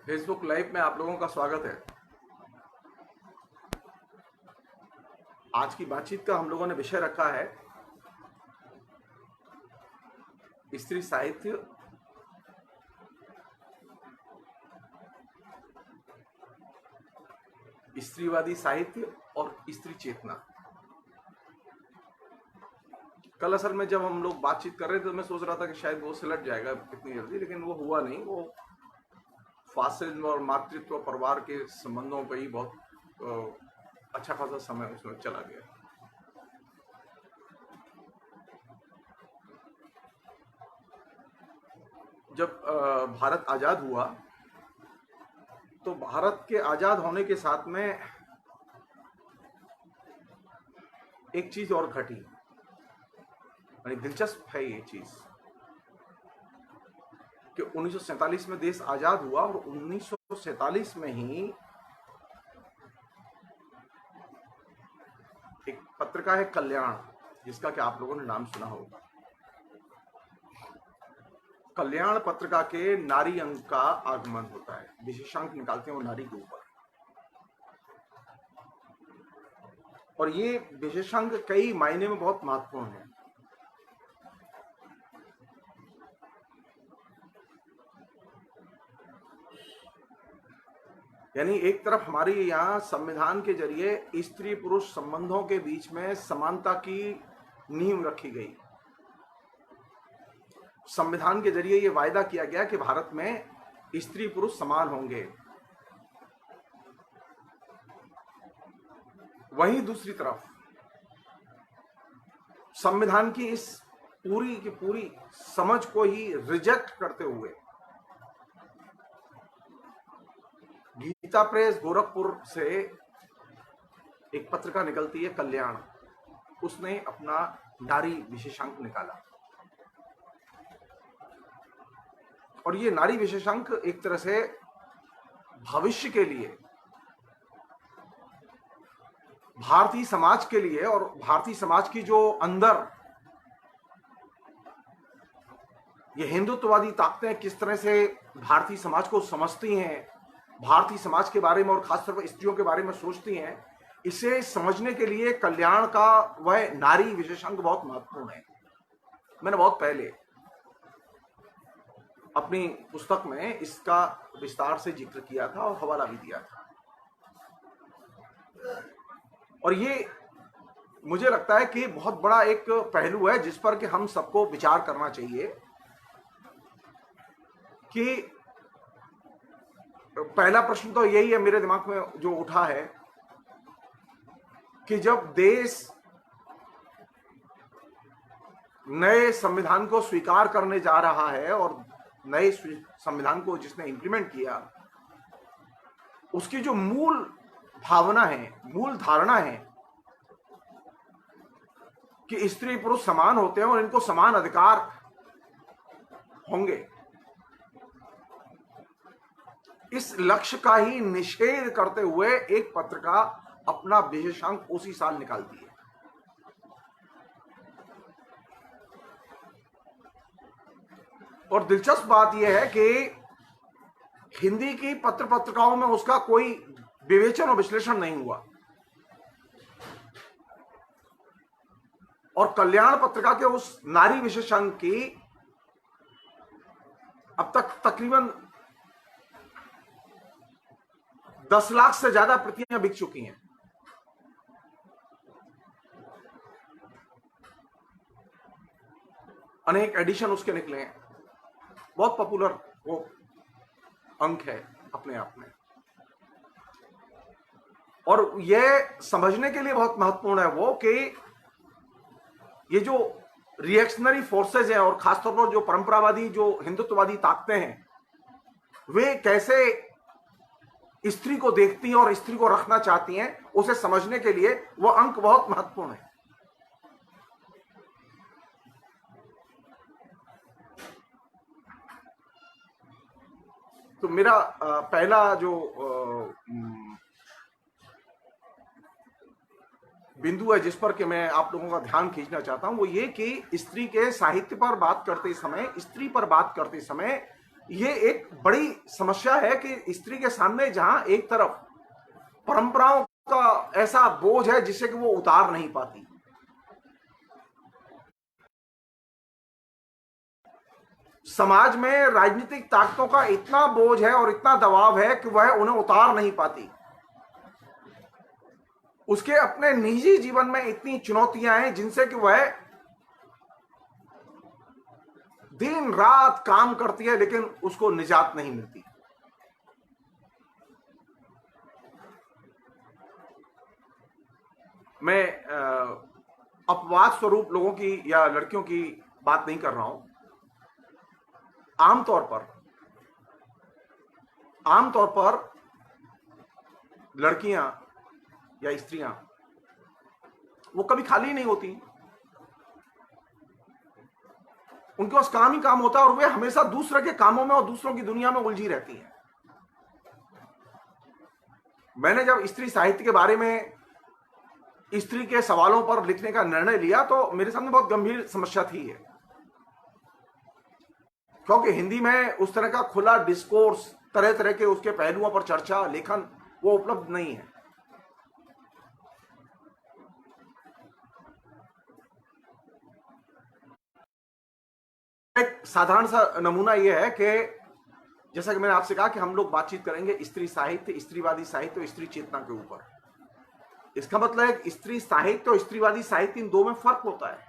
Facebook live में आप लोगों का स्वागत है। आज की बातचीत का हम लोगों ने विषय रखा है स्त्री साहित्य, स्त्रीवादी साहित्य और स्त्री चेतना। कल असल में जब हम लोग बातचीत कर रहे थे तो मैं सोच रहा था कि शायद वो सिलट जाएगा इतनी जल्दी, लेकिन वो हुआ नहीं। वो फासिज्म और मातृत्व परिवार के संबंधों पर ही बहुत अच्छा खासा समय उसमें चला गया। जब भारत आजाद हुआ तो भारत के आजाद होने के साथ में एक चीज और घटी, बड़ी दिलचस्प है ये चीज कि 1947 में देश आजाद हुआ और 1947 में ही एक पत्रिका है कल्याण, जिसका कि आप लोगों ने नाम सुना होगा। कल्याण पत्रिका के नारी अंक का आगमन होता है, विशेषांक निकालते हैं वो नारी के ऊपर, और ये विशेषांक कई मायने में बहुत महत्वपूर्ण है। यानी एक तरफ हमारे यहाँ संविधान के जरिए स्त्री पुरुष संबंधों के बीच में समानता की नींव रखी गई। संविधान के जरिए ये वायदा किया गया कि भारत में स्त्री पुरुष समान होंगे। वहीं दूसरी तरफ संविधान की इस पूरी की पूरी समझ को ही रिजेक्ट करते हुए गीता प्रेस गोरखपुर से एक पत्रिका निकलती है कल्याण, उसने अपना नारी विशेषांक निकाला। और ये नारी विशेषांक एक तरह से भविष्य के लिए, भारतीय समाज के लिए, और भारतीय समाज की जो अंदर ये हिंदुत्ववादी ताकतें किस तरह से भारतीय समाज को समझती हैं, भारतीय समाज के बारे में और खासतौर पर स्त्रियों के बारे में सोचती हैं, इसे समझने के लिए कल्याण का वह नारी विशेषांक बहुत महत्वपूर्ण है। मैंने बहुत पहले अपनी पुस्तक में इसका विस्तार से जिक्र किया था और हवाला भी दिया था। और ये मुझे लगता है कि बहुत बड़ा एक पहलू है जिस पर कि हम सबको विचार करना चाहिए कि पहला प्रश्न तो यही है मेरे दिमाग में जो उठा है कि जब देश नए संविधान को स्वीकार करने जा रहा है और नए संविधान को जिसने इंप्लीमेंट किया, उसकी जो मूल भावना है, मूल धारणा है कि स्त्री पुरुष समान होते हैं और इनको समान अधिकार होंगे, इस लक्ष्य का ही निषेध करते हुए एक पत्रिका अपना विशेषांक उसी साल निकालती है। और दिलचस्प बात यह है कि हिंदी की पत्र पत्रिकाओं में उसका कोई विवेचन और विश्लेषण नहीं हुआ, और कल्याण पत्रिका के उस नारी विशेषांक की अब तक तकरीबन 10 लाख से ज्यादा प्रतियां बिक चुकी हैं। अनेक एडिशन उसके निकले हैं, बहुत पॉपुलर वो अंक है अपने आप में। और यह समझने के लिए बहुत महत्वपूर्ण है वो कि ये जो रिएक्शनरी फोर्सेज हैं और खासतौर पर जो परंपरावादी, जो हिंदुत्ववादी ताकतें हैं, वे कैसे स्त्री को देखती हैं और स्त्री को रखना चाहती हैं, उसे समझने के लिए वह अंक बहुत महत्वपूर्ण है। तो मेरा पहला जो बिंदु है जिस पर कि मैं आप लोगों का ध्यान खींचना चाहता हूं वो ये कि स्त्री के साहित्य पर बात करते समय, स्त्री पर बात करते समय ये एक बड़ी समस्या है कि स्त्री के सामने जहां एक तरफ परंपराओं का ऐसा बोझ है जिसे कि वो उतार नहीं पाती, समाज में राजनीतिक ताकतों का इतना बोझ है और इतना दबाव है कि वह उन्हें उतार नहीं पाती, उसके अपने निजी जीवन में इतनी चुनौतियां हैं जिनसे कि वह दिन रात काम करती है लेकिन उसको निजात नहीं मिलती। मैं अपवाद स्वरूप लोगों की या लड़कियों की बात नहीं कर रहा हूं। आमतौर पर लड़कियां या स्त्रियां वो कभी खाली नहीं होती, उनके पास काम ही काम होता है और वे हमेशा दूसरे के कामों में और दूसरों की दुनिया में उलझी रहती हैं। मैंने जब स्त्री साहित्य के बारे में स्त्री के सवालों पर लिखने का निर्णय लिया तो मेरे सामने बहुत गंभीर समस्या थी है, क्योंकि हिंदी में उस तरह का खुला डिस्कोर्स, तरह तरह के उसके पहलुओं पर चर्चा, लेखन वो उपलब्ध नहीं है। एक साधारण सा नमूना यह है कि जैसा कि मैंने आपसे कहा कि हम लोग बातचीत करेंगे स्त्री साहित्य, स्त्रीवादी साहित्य और स्त्री चेतना के ऊपर। इसका मतलब है स्त्री साहित्य और स्त्रीवादी साहित्य, इन दो में फर्क होता है,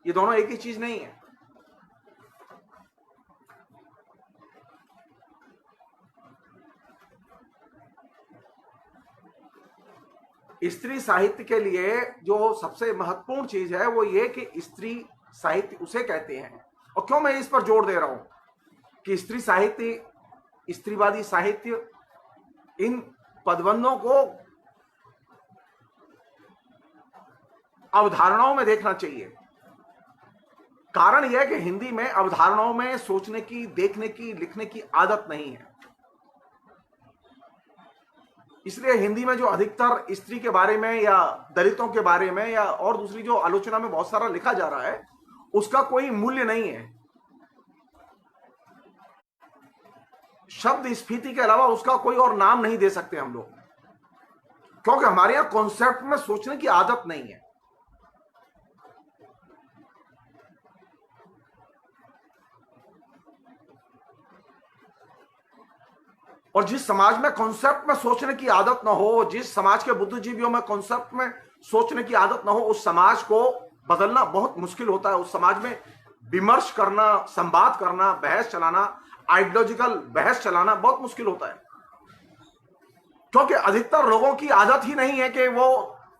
ये दोनों एक ही चीज नहीं है। स्त्री साहित्य के लिए जो सबसे महत्वपूर्ण चीज है वो ये कि स्त्री साहित्य उसे कहते हैं, और क्यों मैं इस पर जोर दे रहा हूं कि स्त्री साहित्य, स्त्रीवादी साहित्य, इन पदबंधों को अवधारणाओं में देखना चाहिए। कारण यह है कि हिंदी में अवधारणाओं में सोचने की, देखने की, लिखने की आदत नहीं है। इसलिए हिंदी में जो अधिकतर स्त्री के बारे में या दलितों के बारे में या और दूसरी जो आलोचना में बहुत सारा लिखा जा रहा है, उसका कोई मूल्य नहीं है। शब्द स्फीति के अलावा उसका कोई और नाम नहीं दे सकते हम लोग, क्योंकि हमारे यहां कॉन्सेप्ट में सोचने की आदत नहीं है। और जिस समाज में कॉन्सेप्ट में सोचने की आदत ना हो, जिस समाज के बुद्धिजीवियों में कॉन्सेप्ट में सोचने की आदत ना हो, उस समाज को बदलना बहुत मुश्किल होता है। उस समाज में विमर्श करना, संवाद करना, बहस चलाना, आइडियोलॉजिकल बहस चलाना बहुत मुश्किल होता है, क्योंकि अधिकतर लोगों की आदत ही नहीं है कि वो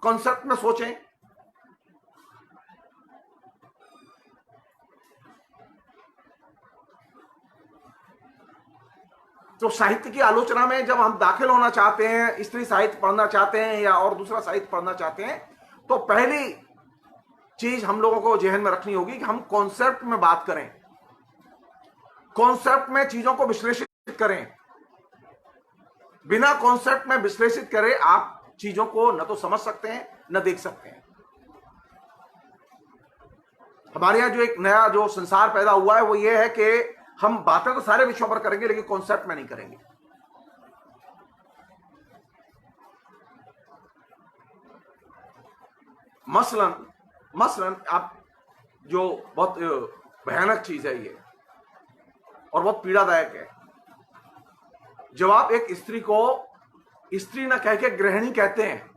कॉन्सेप्ट में सोचें। तो साहित्य की आलोचना में जब हम दाखिल होना चाहते हैं, स्त्री साहित्य पढ़ना चाहते हैं या और दूसरा साहित्य पढ़ना चाहते हैं, तो पहली चीज हम लोगों को जहन में रखनी होगी कि हम कॉन्सेप्ट में बात करें, कॉन्सेप्ट में चीजों को विश्लेषित करें। बिना कॉन्सेप्ट में विश्लेषित करे आप चीजों को न तो समझ सकते हैं न देख सकते हैं। हमारे यहां जो एक नया जो संसार पैदा हुआ है वो ये है कि हम बातें तो सारे विषयों पर करेंगे लेकिन कॉन्सेप्ट में नहीं करेंगे। मसलन आप जो बहुत भयानक चीज है ये और बहुत पीड़ादायक है, जब आप एक स्त्री को स्त्री न कह के गृहिणी कहते हैं,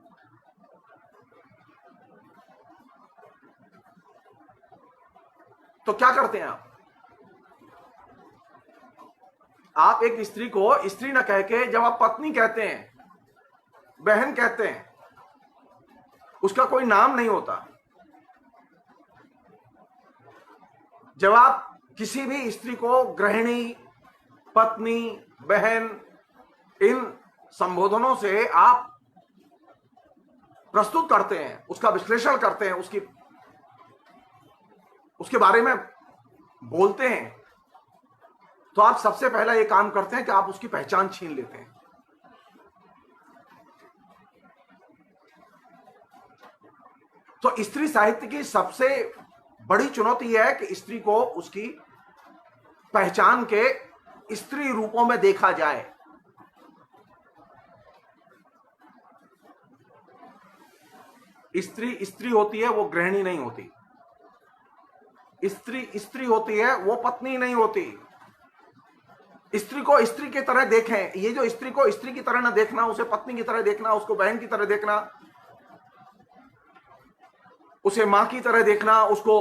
तो क्या करते हैं आप एक स्त्री को स्त्री न कह के जब आप पत्नी कहते हैं, बहन कहते हैं, उसका कोई नाम नहीं होता। जब आप किसी भी स्त्री को गृहिणी, पत्नी, बहन, इन संबोधनों से आप प्रस्तुत करते हैं, उसका विश्लेषण करते हैं, उसके बारे में बोलते हैं, तो आप सबसे पहला ये काम करते हैं कि आप उसकी पहचान छीन लेते हैं। तो स्त्री साहित्य की सबसे बड़ी चुनौती यह है कि स्त्री को उसकी पहचान के स्त्री रूपों में देखा जाए। स्त्री स्त्री होती है, वो गृहिणी नहीं होती। स्त्री स्त्री होती है, वो पत्नी नहीं होती। स्त्री को स्त्री की तरह देखें। ये जो स्त्री को स्त्री की तरह ना देखना, उसे पत्नी की तरह देखना, उसको बहन की तरह देखना, उसे मां की तरह देखना, उसको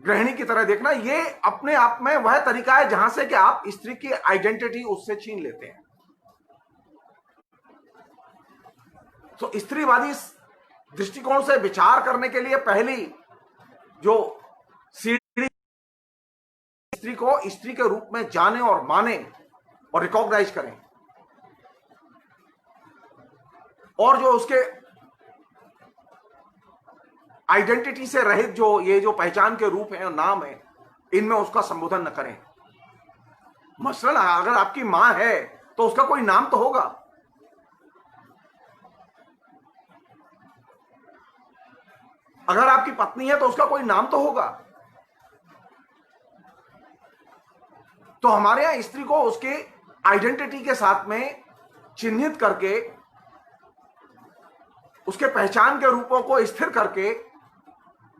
गृहिणी की तरह देखना, ये अपने आप में वह तरीका है जहां से कि आप स्त्री की आइडेंटिटी उससे छीन लेते हैं। तो स्त्रीवादी दृष्टिकोण से विचार करने के लिए पहली जो सीढ़ी, स्त्री को स्त्री के रूप में जाने और माने और रिकॉग्नाइज करें, और जो उसके आइडेंटिटी से रहित जो ये जो पहचान के रूप है और नाम है, इनमें उसका संबोधन न करें। मसलन अगर आपकी मां है तो उसका कोई नाम तो होगा। अगर आपकी पत्नी है तो उसका कोई नाम तो होगा। तो हमारे यहां स्त्री को उसके आइडेंटिटी के साथ में चिन्हित करके, उसके पहचान के रूपों को स्थिर करके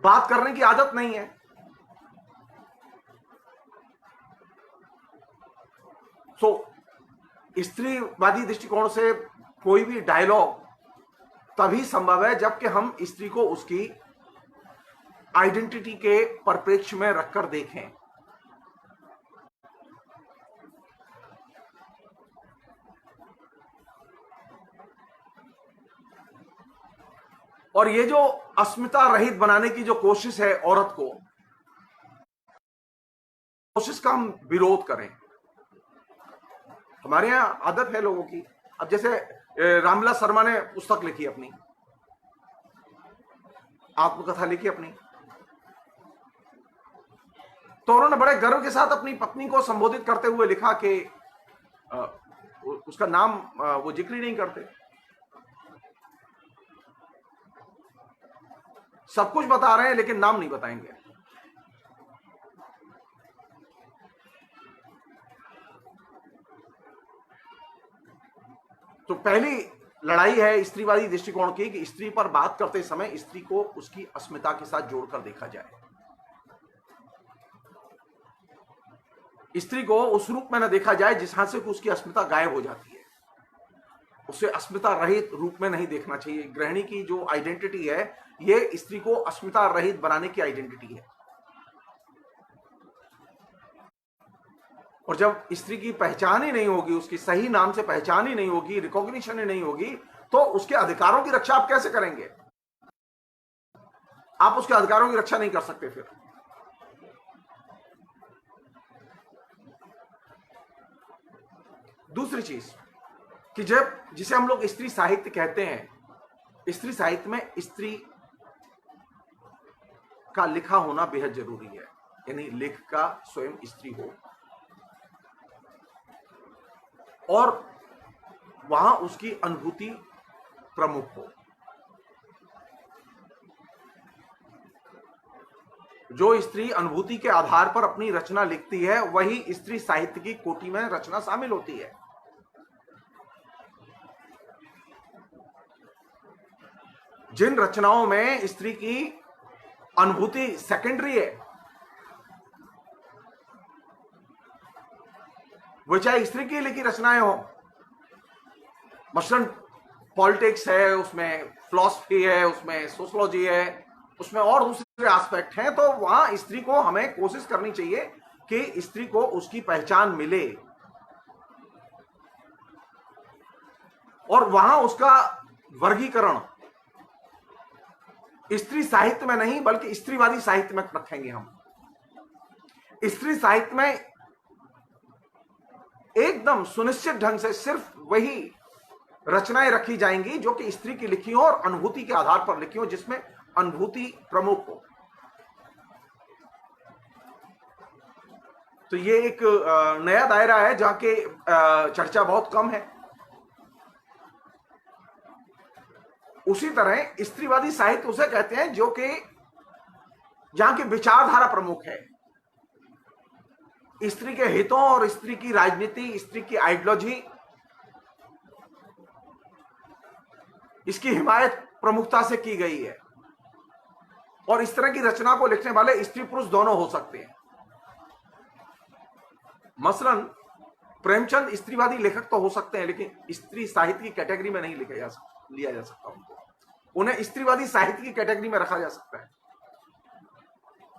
बात करने की आदत नहीं है। सो स्त्रीवादी दृष्टिकोण से कोई भी डायलॉग तभी संभव है जबकि हम स्त्री को उसकी आइडेंटिटी के परिप्रेक्ष्य में रखकर देखें। और ये जो अस्मिता रहित बनाने की जो कोशिश है औरत को, कोशिश का हम विरोध करें। हमारे यहां आदत है लोगों की, अब जैसे रामविलास शर्मा ने पुस्तक लिखी अपनी, आत्मकथा लिखी अपनी, तो उन्होंने बड़े गर्व के साथ अपनी पत्नी को संबोधित करते हुए लिखा कि उसका नाम वो जिक्र ही नहीं करते। सब कुछ बता रहे हैं लेकिन नाम नहीं बताएंगे। तो पहली लड़ाई है स्त्रीवादी दृष्टिकोण की कि स्त्री पर बात करते समय स्त्री को उसकी अस्मिता के साथ जोड़कर देखा जाए। स्त्री को उस रूप में न देखा जाए जिसहां से उसकी अस्मिता गायब हो जाती है। उसे अस्मिता रहित रूप में नहीं देखना चाहिए। गृहिणी की जो आइडेंटिटी है, ये स्त्री को अस्मिता रहित बनाने की आइडेंटिटी है। और जब स्त्री की पहचान ही नहीं होगी, उसकी सही नाम से पहचान ही नहीं होगी, रिकॉग्निशन ही नहीं होगी, तो उसके अधिकारों की रक्षा आप कैसे करेंगे? आप उसके अधिकारों की रक्षा नहीं कर सकते। फिर दूसरी चीज कि जब जिसे हम लोग स्त्री साहित्य कहते हैं, स्त्री साहित्य में स्त्री का लिखा होना बेहद जरूरी है। यानी लेखिका स्वयं स्त्री हो और वहां उसकी अनुभूति प्रमुख हो। जो स्त्री अनुभूति के आधार पर अपनी रचना लिखती है, वही स्त्री साहित्य की कोटि में रचना शामिल होती है। जिन रचनाओं में स्त्री की अनुभूति सेकेंडरी है, वो चाहे स्त्री की लिखी रचनाएं हो, मसलन पॉलिटिक्स है, उसमें फिलॉसफी है, उसमें सोशलॉजी है, उसमें और दूसरे एस्पेक्ट हैं, तो वहां स्त्री को हमें कोशिश करनी चाहिए कि स्त्री को उसकी पहचान मिले और वहां उसका वर्गीकरण स्त्री साहित्य में नहीं बल्कि स्त्रीवादी साहित्य में रखेंगे हम। स्त्री साहित्य में एकदम सुनिश्चित ढंग से सिर्फ वही रचनाएं रखी जाएंगी जो कि स्त्री की लिखी हो और अनुभूति के आधार पर लिखी हो, जिसमें अनुभूति प्रमुख हो। तो ये एक नया दायरा है जहां के चर्चा बहुत कम है। उसी तरह स्त्रीवादी साहित्य उसे कहते हैं जो कि जहां की विचारधारा प्रमुख है, स्त्री के हितों और स्त्री की राजनीति, स्त्री की आइडियोलॉजी, इसकी हिमायत प्रमुखता से की गई है। और इस तरह की रचना को लिखने वाले स्त्री पुरुष दोनों हो सकते हैं। मसलन प्रेमचंद स्त्रीवादी लेखक तो हो सकते हैं, लेकिन स्त्री साहित्य की कैटेगरी में नहीं लिया जा सकता उनको। उन्हें स्त्रीवादी साहित्य की कैटेगरी में रखा जा सकता है।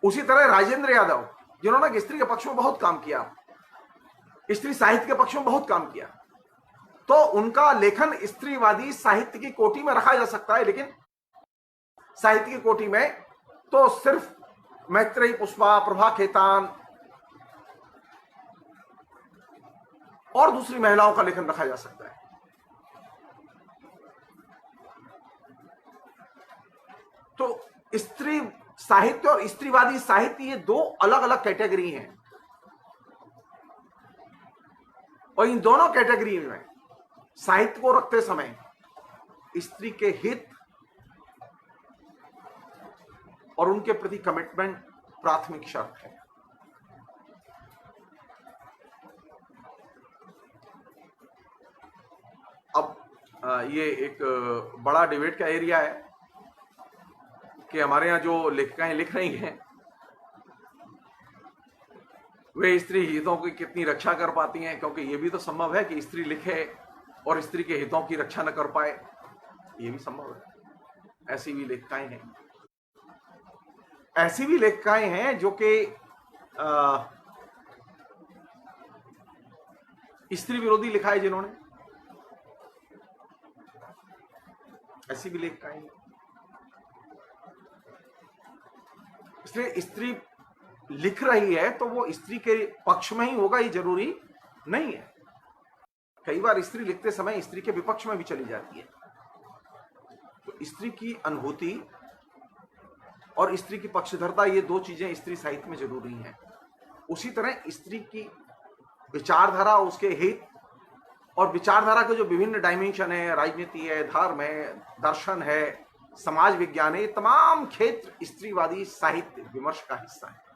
उसी तरह राजेंद्र यादव, जिन्होंने स्त्री के पक्ष में बहुत काम किया, स्त्री साहित्य के पक्ष में बहुत काम किया, तो उनका लेखन स्त्रीवादी साहित्य की कोटि में रखा जा सकता है। लेकिन साहित्य की कोटि में तो सिर्फ मैत्रेयी पुष्पा, प्रभा खेतान और दूसरी महिलाओं का लेखन रखा जा सकता है। तो स्त्री साहित्य और स्त्रीवादी साहित्य ये दो अलग अलग कैटेगरी हैं, और इन दोनों कैटेगरी में साहित्य को रखते समय स्त्री के हित और उनके प्रति कमिटमेंट प्राथमिक शर्त है। अब ये एक बड़ा डिबेट का एरिया है कि हमारे यहाँ जो लेखिकाएं लिख रही हैं वे स्त्री हितों की कितनी रक्षा कर पाती हैं, क्योंकि ये भी तो संभव है कि स्त्री लिखे और स्त्री के हितों की रक्षा न कर पाए, ये भी संभव है। ऐसी भी लेखिकाएं हैं, ऐसी भी लेखिकाएं हैं जो कि स्त्री विरोधी लिखा है जिन्होंने, ऐसी भी लेखिकाएं हैं। इसलिए स्त्री लिख रही है तो वो स्त्री के पक्ष में ही होगा ये जरूरी नहीं है। कई बार स्त्री लिखते समय स्त्री के विपक्ष में भी चली जाती है। तो स्त्री की अनुभूति और स्त्री की पक्षधरता, ये दो चीजें स्त्री साहित्य में जरूरी हैं। उसी तरह स्त्री की विचारधारा, उसके हित और विचारधारा के जो विभिन्न डायमेंशन है, राजनीति है, धर्म है, दर्शन है, समाज विज्ञान है, तमाम क्षेत्र स्त्रीवादी साहित्य विमर्श का हिस्सा है।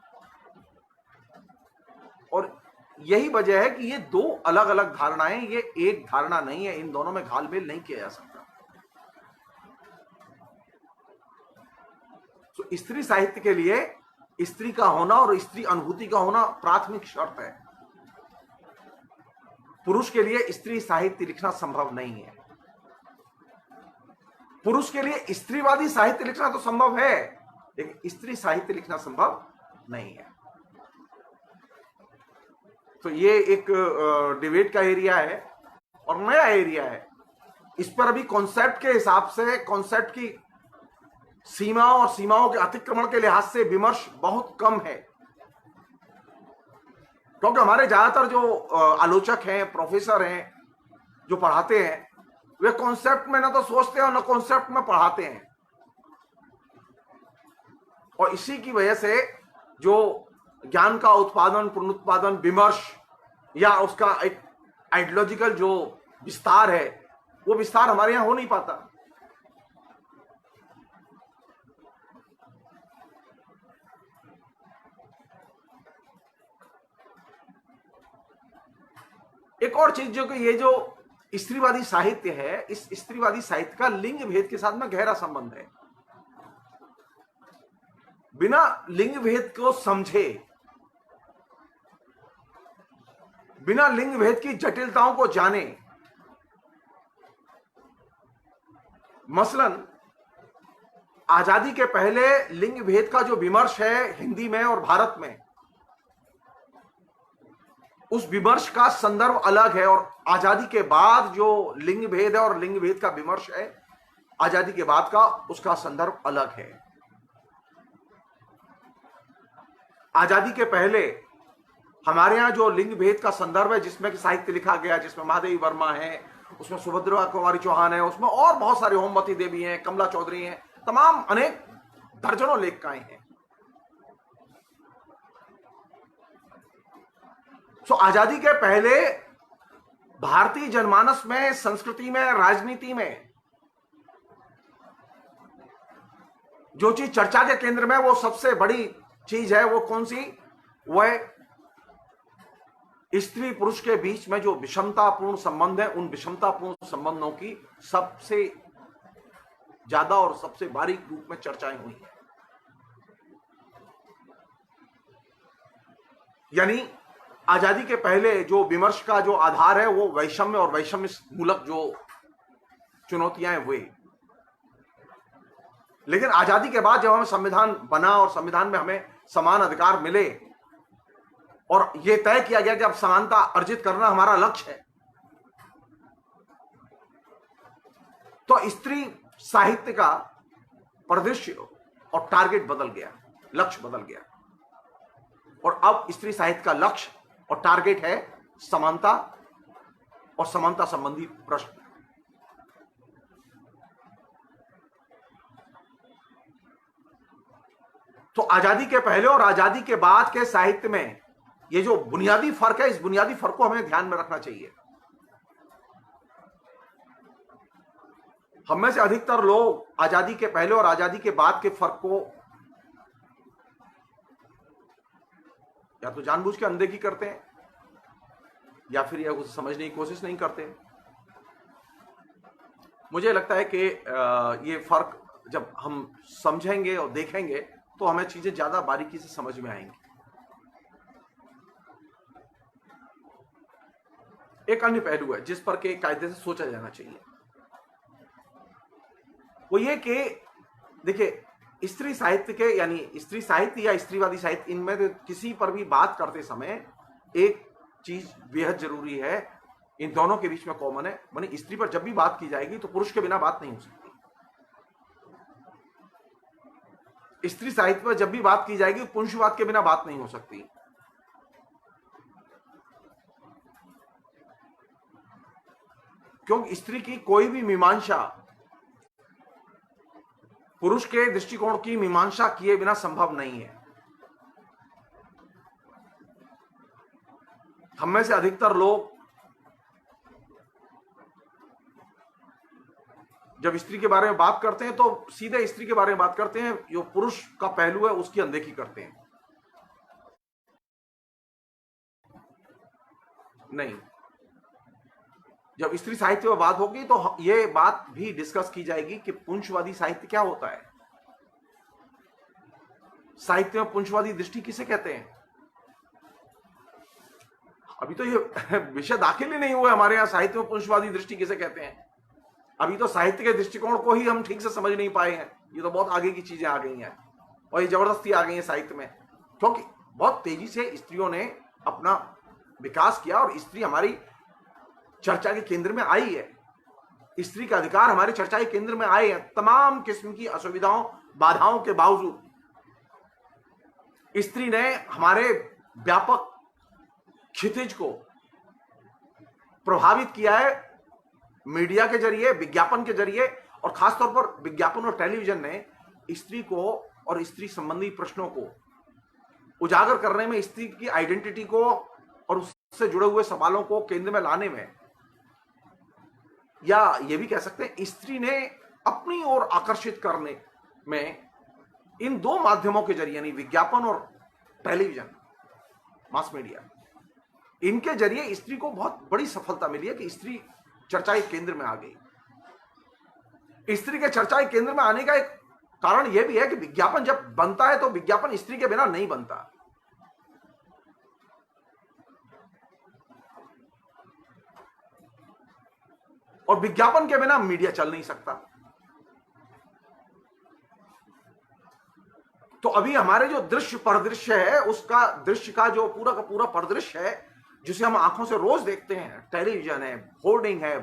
और यही वजह है कि ये दो अलग अलग धारणाएं, ये एक धारणा नहीं है। इन दोनों में घालमेल नहीं किया जा सकता। तो स्त्री साहित्य के लिए स्त्री का होना और स्त्री अनुभूति का होना प्राथमिक शर्त है। पुरुष के लिए स्त्री साहित्य लिखना संभव नहीं है। पुरुष के लिए स्त्रीवादी साहित्य लिखना तो संभव है, लेकिन स्त्री साहित्य लिखना संभव नहीं है। तो ये एक डिबेट का एरिया है और नया एरिया है। इस पर अभी कॉन्सेप्ट के हिसाब से, कॉन्सेप्ट की सीमा और सीमाओं के अतिक्रमण के लिहाज से विमर्श बहुत कम है, क्योंकि हमारे ज्यादातर जो आलोचक हैं, प्रोफेसर हैं, जो पढ़ाते हैं, वे कॉन्सेप्ट में ना तो सोचते हैं और ना कॉन्सेप्ट में पढ़ाते हैं। और इसी की वजह से जो ज्ञान का उत्पादन, पुनरुत्पादन, विमर्श या उसका एक आइडियोलॉजिकल जो विस्तार है, वो विस्तार हमारे यहां हो नहीं पाता। एक और चीज जो कि ये जो स्त्रीवादी साहित्य है, इस स्त्रीवादी साहित्य का लिंग भेद के साथ में गहरा संबंध है। बिना लिंग भेद को समझे, बिना लिंग भेद की जटिलताओं को जाने, मसलन आजादी के पहले लिंग भेद का जो विमर्श है हिंदी में और भारत में, उस विमर्श का संदर्भ अलग है। और आजादी के बाद जो लिंग भेद है और लिंग भेद का विमर्श है, आजादी के बाद का, उसका संदर्भ अलग है। आजादी के पहले हमारे यहां जो लिंग भेद का संदर्भ है, जिसमें कि साहित्य लिखा गया, जिसमें महादेवी वर्मा है, उसमें सुभद्रा कुमारी चौहान है, उसमें और बहुत सारे होमवती देवी हैं, कमला चौधरी हैं, तमाम अनेक दर्जनों लेखिकाएं हैं। तो आजादी के पहले भारतीय जनमानस में, संस्कृति में, राजनीति में जो चीज चर्चा के केंद्र में, वो सबसे बड़ी चीज है, वो कौन सी? वो है स्त्री पुरुष के बीच में जो विषमतापूर्ण संबंध है, उन विषमतापूर्ण संबंधों की सबसे ज्यादा और सबसे बारीक रूप में चर्चाएं हुई हैं। यानी आजादी के पहले जो विमर्श का जो आधार है वो वैषम्य और वैषम्य मूलक जो चुनौतियां हुई, लेकिन आजादी के बाद जब हमें संविधान बना और संविधान में हमें समान अधिकार मिले और यह तय किया गया कि अब समानता अर्जित करना हमारा लक्ष्य है, तो स्त्री साहित्य का परिदृश्य और टारगेट बदल गया, लक्ष्य बदल गया। और अब स्त्री साहित्य का लक्ष्य और टारगेट है समानता और समानता संबंधी प्रश्न। तो आजादी के पहले और आजादी के बाद के साहित्य में ये जो बुनियादी फर्क है, इस बुनियादी फर्क को हमें ध्यान में रखना चाहिए। हम में से अधिकतर लोग आजादी के पहले और आजादी के बाद के फर्क को या तो जानबूझ के अनदेखी करते हैं या फिर यह उसे समझने की कोशिश नहीं करते। मुझे लगता है कि ये फर्क जब हम समझेंगे और देखेंगे तो हमें चीजें ज्यादा बारीकी से समझ में आएंगी। एक अन्य पहलू है जिस पर के कायदे से सोचा जाना चाहिए, वो ये कि देखिए, स्त्री साहित्य के यानी स्त्री साहित्य या स्त्रीवादी साहित्य, इनमें तो किसी पर भी बात करते समय एक चीज बेहद जरूरी है, इन दोनों के बीच में कॉमन है। माने स्त्री पर जब भी बात की जाएगी तो पुरुष के बिना बात नहीं हो सकती। स्त्री साहित्य पर जब भी बात की जाएगी पुंसवाद के बिना बात नहीं हो सकती। क्योंकि स्त्री की कोई भी मीमांसा पुरुष के दृष्टिकोण की मीमांसा किए बिना संभव नहीं है। हम में से अधिकतर लोग जब स्त्री के बारे में बात करते हैं तो सीधे स्त्री के बारे में बात करते हैं, जो पुरुष का पहलू है उसकी अनदेखी करते हैं। नहीं, जब स्त्री साहित्य में बात होगी तो यह बात भी डिस्कस की जाएगी कि पुंसवादी साहित्य क्या होता है, साहित्य में पुंसवादी दृष्टि किसे कहते हैं। अभी तो ये विषय दाखिल ही नहीं हुआ हमारे यहां, साहित्य में पुंसवादी दृष्टि किसे कहते हैं। अभी तो साहित्य के दृष्टिकोण को ही हम ठीक से समझ नहीं पाए हैं। ये तो बहुत आगे की चीजें आ गई हैं और ये जबरदस्ती आ गई है साहित्य में, क्योंकि बहुत तेजी से स्त्रियों ने अपना विकास किया और स्त्री हमारी चर्चा के केंद्र में आई है। स्त्री का अधिकार हमारे चर्चा के केंद्र में आए हैं। तमाम किस्म की असुविधाओं बाधाओं के बावजूद स्त्री ने हमारे व्यापक क्षितिज को प्रभावित किया है मीडिया के जरिए, विज्ञापन के जरिए, और खासतौर पर विज्ञापन और टेलीविजन ने स्त्री को और स्त्री संबंधी प्रश्नों को उजागर करने में, स्त्री की आइडेंटिटी को और उससे जुड़े हुए सवालों को केंद्र में लाने में, या यह भी कह सकते हैं स्त्री ने अपनी ओर आकर्षित करने में इन दो माध्यमों के जरिए, यानी विज्ञापन और टेलीविजन, मास मीडिया, इनके जरिए स्त्री को बहुत बड़ी सफलता मिली है कि स्त्री चर्चा के केंद्र में आ गई। स्त्री के चर्चा के केंद्र में आने का एक कारण यह भी है कि विज्ञापन जब बनता है तो विज्ञापन स्त्री के बिना नहीं बनता। और विज्ञापन के बिना मीडिया चल नहीं सकता। तो अभी हमारे जो दृश्य परिदृश्य है, उसका दृश्य का जो पूरा का पूरा परिदृश्य है, जिसे हम आंखों से रोज देखते हैं, टेलीविजन है, होर्डिंग है,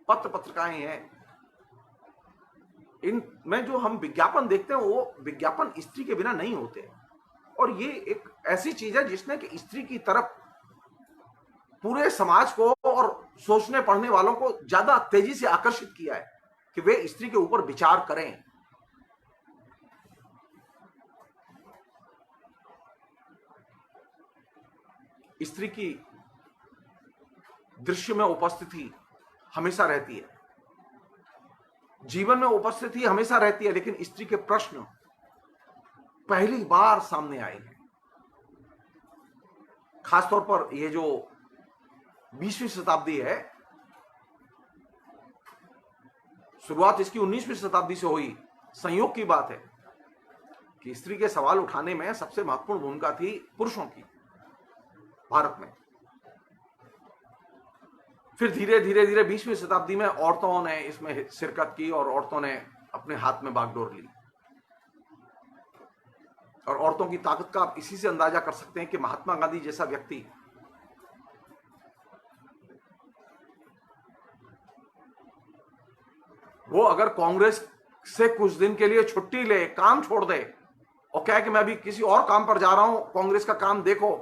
पत्र पत्रिकाएं हैं, इनमें जो हम विज्ञापन देखते हैं वो विज्ञापन स्त्री के बिना नहीं होते। और ये एक ऐसी चीज है जिसने कि स्त्री की तरफ पूरे समाज को और सोचने पढ़ने वालों को ज्यादा तेजी से आकर्षित किया है कि वे स्त्री के ऊपर विचार करें। स्त्री की दृश्य में उपस्थिति हमेशा रहती है, जीवन में उपस्थिति हमेशा रहती है, लेकिन स्त्री के प्रश्न पहली बार सामने आए हैं। खासतौर पर ये जो 20वीं शताब्दी है, शुरुआत इसकी 19वीं शताब्दी से हुई। संयोग की बात है कि स्त्री के सवाल उठाने में सबसे महत्वपूर्ण भूमिका थी पुरुषों की भारत में। फिर धीरे धीरे धीरे 20वीं शताब्दी में औरतों ने इसमें शिरकत की और औरतों ने अपने हाथ में बागडोर ली। और औरतों की ताकत का आप इसी से अंदाजा कर सकते हैं कि महात्मा गांधी जैसा व्यक्ति वो अगर कांग्रेस से कुछ दिन के लिए छुट्टी ले, काम छोड़ दे और कहे कि मैं अभी किसी और काम पर जा रहा हूं, कांग्रेस का काम देखो,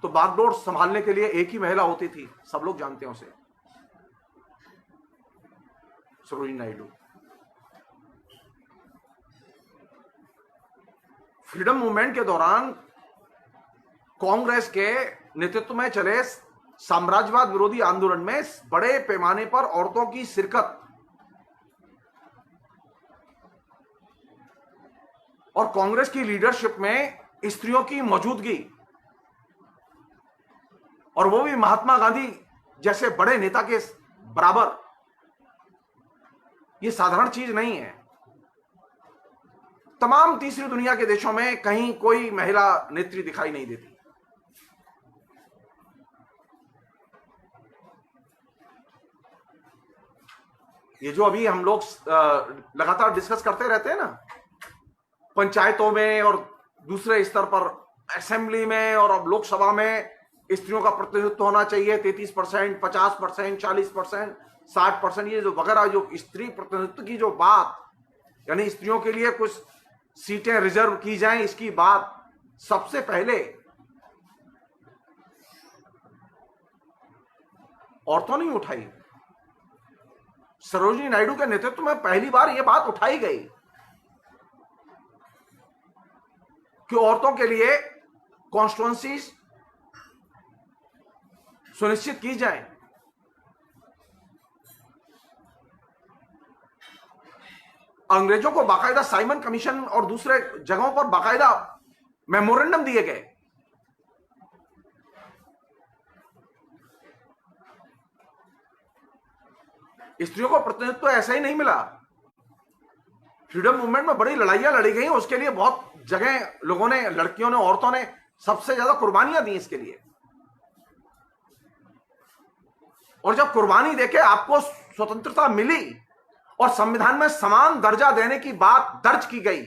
तो बागडोर संभालने के लिए एक ही महिला होती थी, सब लोग जानते हैं उसे, सरोजिनी नायडू। फ्रीडम मूवमेंट के दौरान कांग्रेस के नेतृत्व में चले साम्राज्यवाद विरोधी आंदोलन में बड़े पैमाने पर औरतों की शिरकत और कांग्रेस की लीडरशिप में स्त्रियों की मौजूदगी, और वो भी महात्मा गांधी जैसे बड़े नेता के बराबर, ये साधारण चीज नहीं है। तमाम तीसरी दुनिया के देशों में कहीं कोई महिला नेत्री दिखाई नहीं देती। ये जो अभी हम लोग लगातार डिस्कस करते रहते हैं ना, पंचायतों में और दूसरे स्तर पर असेंबली में और अब लोकसभा में स्त्रियों का प्रतिनिधित्व होना चाहिए 33%, 50%, 40%, 60%, ये जो वगैरह जो स्त्री प्रतिनिधित्व की जो बात, यानी स्त्रियों के लिए कुछ सीटें रिजर्व की जाएं, इसकी बात सबसे पहले औरतों ने उठाई। सरोजिनी नायडू के नेतृत्व में पहली बार यह बात उठाई गई कि औरतों के लिए कॉन्स्टिट्यूएंसीज सुनिश्चित की जाए। अंग्रेजों को बाकायदा साइमन कमीशन और दूसरे जगहों पर बाकायदा मेमोरेंडम दिए गए। स्त्रियों को प्रतिनिधित्व ऐसा ही नहीं मिला। फ्रीडम मूवमेंट में बड़ी लड़ाइयां लड़ी गई, उसके लिए बहुत जगह लोगों ने, लड़कियों ने, औरतों ने सबसे ज्यादा कुर्बानियां दी इसके लिए। और जब कुर्बानी देके आपको स्वतंत्रता मिली और संविधान में समान दर्जा देने की बात दर्ज की गई,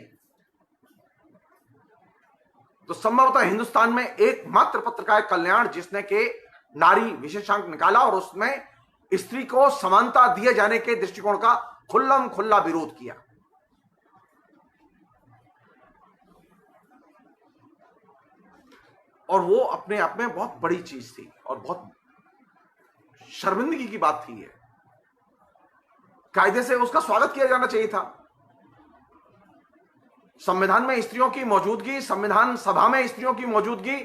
तो संभवतः हिंदुस्तान में एकमात्र पत्रकार कल्याण जिसने के नारी विशेषांक निकाला और उसमें स्त्री को समानता दिए जाने के दृष्टिकोण का खुल्लम खुल्ला विरोध किया। और वो अपने आप में बहुत बड़ी चीज थी और बहुत शर्मिंदगी की बात थी। ये कायदे से उसका स्वागत किया जाना चाहिए था। संविधान में स्त्रियों की मौजूदगी, संविधान सभा में स्त्रियों की मौजूदगी,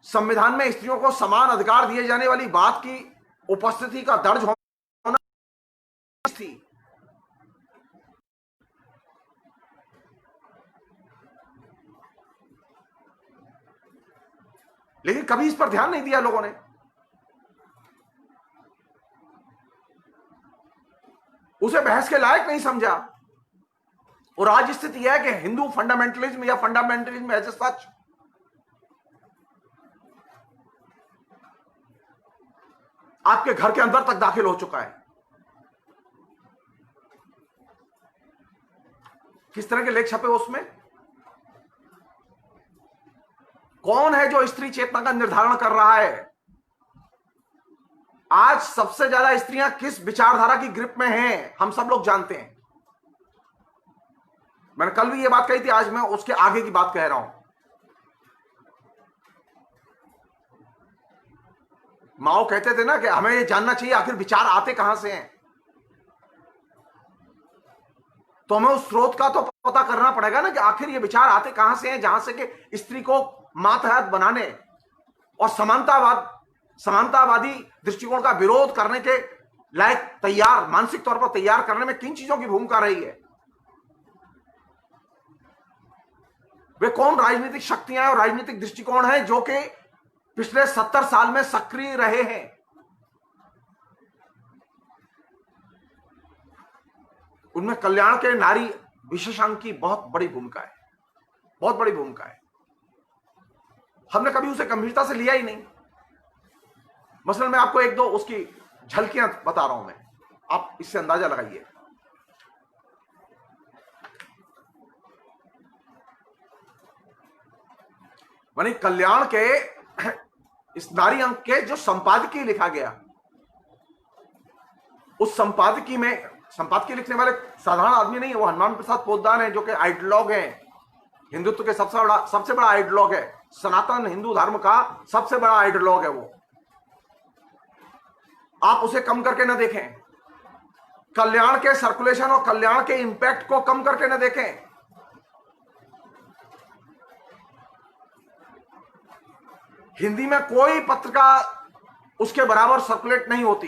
संविधान में स्त्रियों को समान अधिकार दिए जाने वाली बात की उपस्थिति का दर्ज होना थी। लेकिन कभी इस पर ध्यान नहीं दिया लोगों ने। उसे बहस के लायक नहीं समझा। और आज स्थिति यह है कि हिंदू फंडामेंटलिज्म या फंडामेंटलिज्म एज सच आपके घर के अंदर तक दाखिल हो चुका है। किस तरह के लेख छपे उसमें? कौन है जो स्त्री चेतना का निर्धारण कर रहा है? आज सबसे ज्यादा स्त्रियां किस विचारधारा की ग्रिप में हैं, हम सब लोग जानते हैं। मैंने कल भी यह बात कही थी, आज मैं उसके आगे की बात कह रहा हूं। माओ कहते थे ना कि हमें यह जानना चाहिए आखिर विचार आते कहां से हैं। तो हमें उस स्रोत का तो पता करना पड़ेगा ना कि आखिर ये विचार आते कहां से हैं, जहां से कि स्त्री को मातहत बनाने और समानतावादी दृष्टिकोण का विरोध करने के लायक तैयार, मानसिक तौर पर तैयार करने में किन चीजों की भूमिका रही है। वे कौन राजनीतिक शक्तियां और राजनीतिक दृष्टिकोण हैं जो कि पिछले 70 साल में सक्रिय रहे हैं। उनमें कल्याण के नारी विशेषांक की बहुत बड़ी भूमिका है, बहुत बड़ी भूमिका है। हमने कभी उसे गंभीरता से लिया ही नहीं। मसलन मैं आपको एक दो उसकी झलकियां बता रहा हूं, मैं आप इससे अंदाजा लगाइए। मानी कल्याण के इस नारी अंक के जो संपादकीय लिखा गया, उस संपादकीय में, संपादकीय लिखने वाले साधारण आदमी नहीं है, वो हनुमान प्रसाद पोद्दार हैं, जो कि आइडियोलॉग हैं, हिंदुत्व के सबसे बड़ा आइडियोलॉग है, सनातन हिंदू धर्म का सबसे बड़ा आइडियोलॉग है वो। आप उसे कम करके न देखें, कल्याण के सर्कुलेशन और कल्याण के इंपैक्ट को कम करके न देखें। हिंदी में कोई पत्रिका उसके बराबर सर्कुलेट नहीं होती,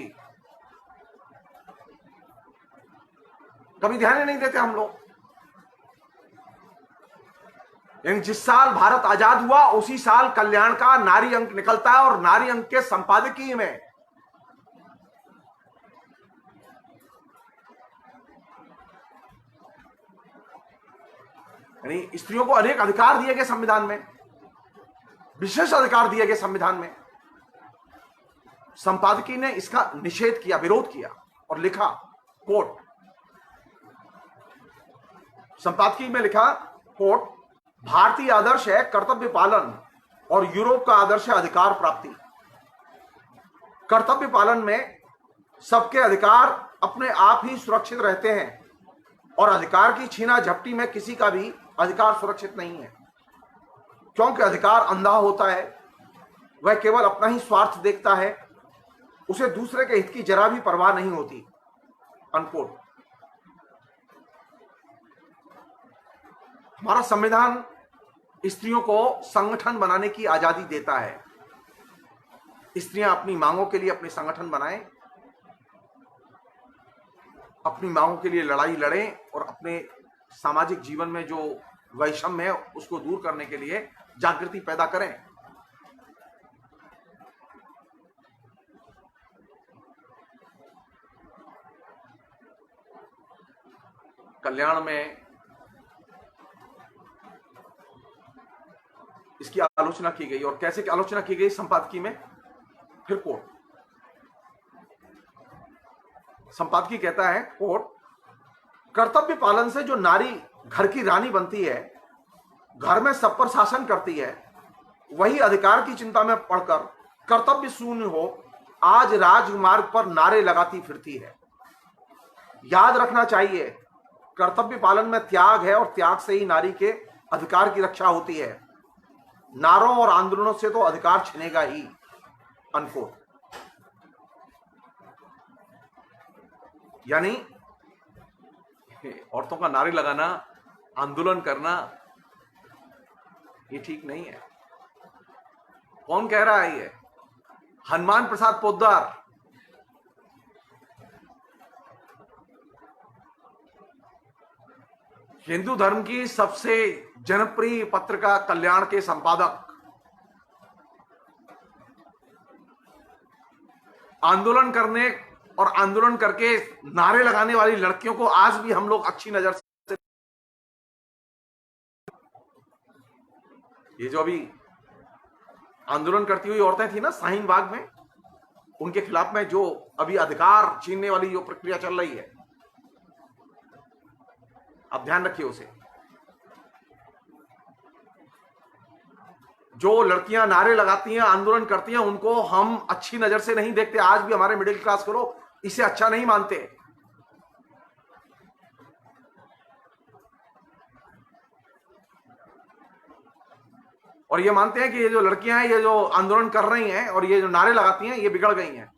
कभी ध्यान ही नहीं देते हम लोग। यानी जिस साल भारत आजाद हुआ उसी साल कल्याण का नारी अंक निकलता है, और नारी अंक के संपादकीय में यानी स्त्रियों को अनेक अधिकार दिए गए संविधान में, विशेष अधिकार दिए गए संविधान में। संपादकीय ने इसका निषेध किया, विरोध किया और लिखा, कोट, संपादकीय में लिखा, कोट, भारतीय आदर्श है कर्तव्य पालन और यूरोप का आदर्श है अधिकार प्राप्ति। कर्तव्य पालन में सबके अधिकार अपने आप ही सुरक्षित रहते हैं, और अधिकार की छीना झपटी में किसी का भी अधिकार सुरक्षित नहीं है, क्योंकि अधिकार अंधा होता है, वह केवल अपना ही स्वार्थ देखता है, उसे दूसरे के हित की जरा भी परवाह नहीं होती। अनकोट। हमारा संविधान स्त्रियों को संगठन बनाने की आजादी देता है। स्त्रियां अपनी मांगों के लिए अपने संगठन बनाएं, अपनी मांगों के लिए लड़ाई लड़ें और अपने सामाजिक जीवन में जो वैषम्य है उसको दूर करने के लिए जागृति पैदा करें। कल्याण में इसकी आलोचना की गई, और कैसे की आलोचना की गई संपादकीय में, फिर कोट, संपादकीय कहता है, कोट, कर्तव्य पालन से जो नारी घर की रानी बनती है, घर में सब पर शासन करती है, वही अधिकार की चिंता में पड़कर कर्तव्य शून्य हो आज राजमार्ग पर नारे लगाती फिरती है। याद रखना चाहिए, कर्तव्य पालन में त्याग है, और त्याग से ही नारी के अधिकार की रक्षा होती है। नारों और आंदोलनों से तो अधिकार छिनेगा ही। अनकोट। यानी औरतों का नारे लगाना, आंदोलन करना, ये ठीक नहीं है। कौन कह रहा है ये? हनुमान प्रसाद पोद्दार। हिंदू धर्म की सबसे जनप्रिय पत्रिका कल्याण के संपादक, आंदोलन करने और आंदोलन करके नारे लगाने वाली लड़कियों को आज भी हम लोग अच्छी नजर से, ये जो अभी आंदोलन करती हुई औरतें थी ना शाहीन बाग में, उनके खिलाफ में जो अभी अधिकार छीनने वाली जो प्रक्रिया चल रही है, आप ध्यान रखिए उसे। जो लड़कियां नारे लगाती हैं, आंदोलन करती हैं, उनको हम अच्छी नजर से नहीं देखते। आज भी हमारे मिडिल क्लास को लोग इसे अच्छा नहीं मानते। और ये मानते हैं कि ये जो लड़कियां हैं, ये जो आंदोलन कर रही हैं और ये जो नारे लगाती हैं, ये बिगड़ गई हैं।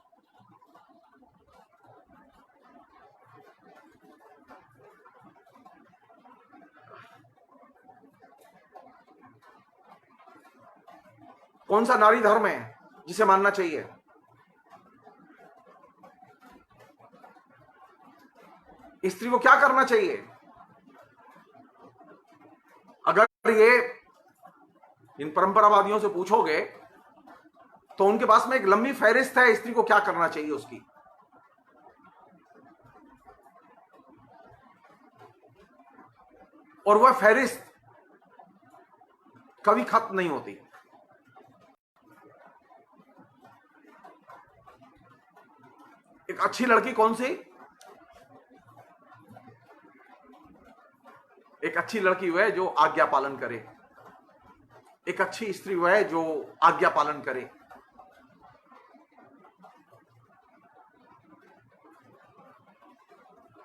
कौन सा नारी धर्म है जिसे मानना चाहिए? स्त्री को क्या करना चाहिए? अगर ये इन परंपरावादियों से पूछोगे तो उनके पास में एक लंबी फहरिस्त है स्त्री को क्या करना चाहिए उसकी। और वह फहरिस्त कभी खत्म नहीं होती। एक अच्छी लड़की कौन सी? एक अच्छी लड़की वह है जो आज्ञा पालन करे। एक अच्छी स्त्री वह है जो आज्ञा पालन करे।